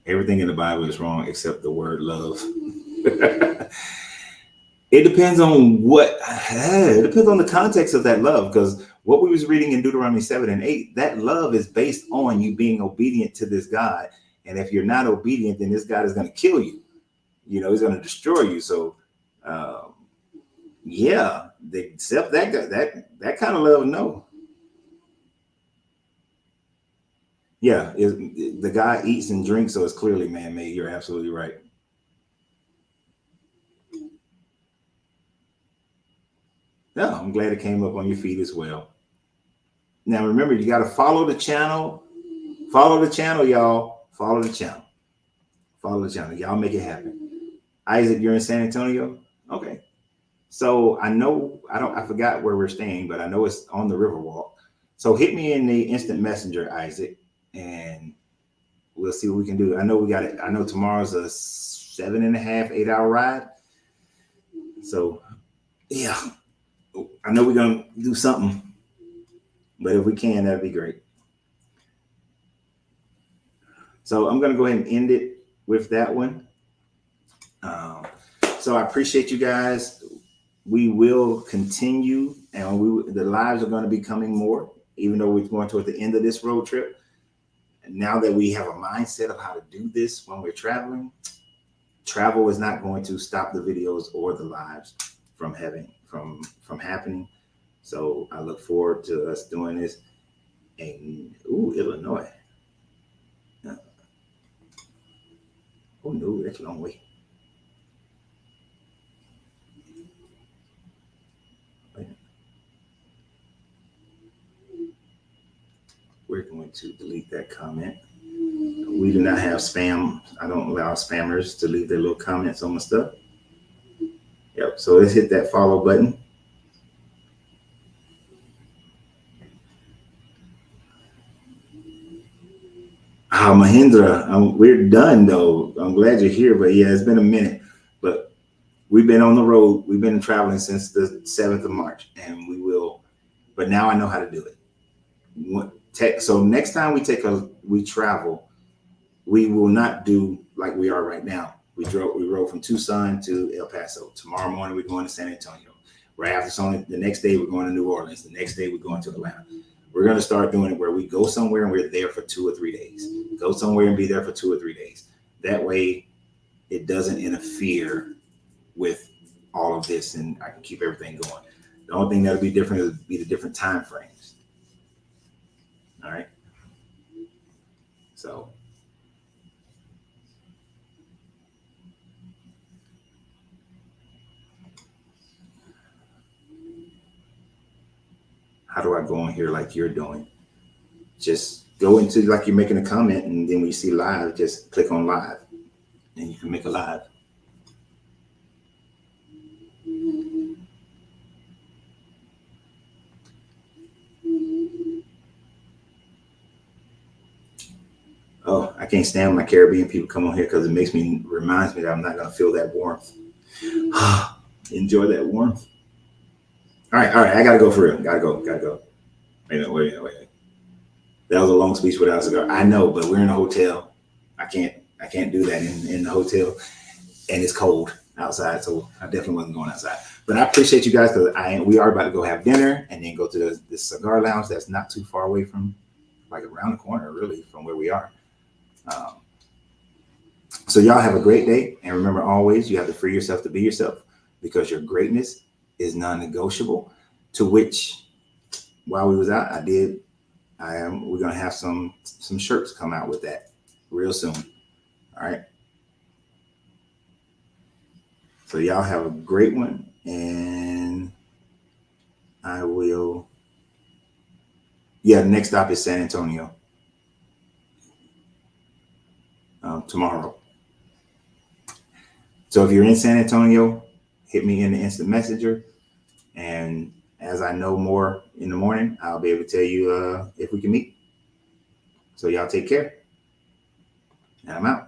Everything in the Bible is wrong except the word love. It depends on the context of that love, because what we was reading in Deuteronomy 7 and 8, that love is based on you being obedient to this God. And if you're not obedient, then this God is going to kill you. He's going to destroy you. So, except that guy, that kind of love, no. Yeah, the guy eats and drinks, so it's clearly man-made. You're absolutely right. No, I'm glad it came up on your feed as well. Now, remember, you got to follow the channel. Follow the channel, y'all. Follow the channel. Follow the channel. Y'all make it happen. Isaac, you're in San Antonio? Okay. So I forgot where we're staying, but I know it's on the Riverwalk. So hit me in the instant messenger, Isaac, and we'll see what we can do. I know tomorrow's a 7.5, 8 hour ride. So yeah, I know we're going to do something, but if we can, that'd be great. So I'm going to go ahead and end it. with that one. So I appreciate you guys. We will continue, and the lives are going to be coming more, even though we're going toward the end of this road trip. And now that we have a mindset of how to do this when we're traveling, travel is not going to stop the videos or the lives from happening. So I look forward to us doing this. And Illinois. Oh no, that's a long way. We're going to delete that comment. We do not have spam. I don't allow spammers to leave their little comments on my stuff. Yep. So let's hit that follow button. Mahindra, we're done though. I'm glad you're here, but yeah, it's been a minute. But we've been on the road. We've been traveling since the 7th of March, and we will. But now I know how to do it. So next time we travel, we will not do like we are right now. We rode from Tucson to El Paso. Tomorrow morning we're going to San Antonio. Right after the next day we're going to New Orleans. The next day we're going to Atlanta. We're going to start doing it where we go somewhere and we're there for 2 or 3 days. Go somewhere and be there for 2 or 3 days. That way it doesn't interfere with all of this, and I can keep everything going. The only thing that'll be different is the different time frames. All right. So how do I go on here like you're doing? Just go into like you're making a comment, and then when you see live, just click on live, and you can make a live. Oh, I can't stand when my Caribbean people come on here because it reminds me that I'm not going to feel that warmth. Enjoy that warmth. All right. I got to go for real. Gotta go. Wait a minute. That was a long speech without a cigar. I know, but we're in a hotel. I can't do that in the hotel, and it's cold outside, so I definitely wasn't going outside. But I appreciate you guys because we are about to go have dinner and then go to the cigar lounge that's not too far away from, like around the corner, really, from where we are. So y'all have a great day, and remember always you have to free yourself to be yourself because your greatness is non-negotiable. To which, while we was out, we're gonna have some shirts come out with that real soon. All right. So y'all have a great one, and I will. Yeah, next stop is San Antonio. Tomorrow. So if you're in San Antonio, hit me in the instant messenger, and as I know more in the morning, I'll be able to tell you if we can meet. So y'all take care, and I'm out.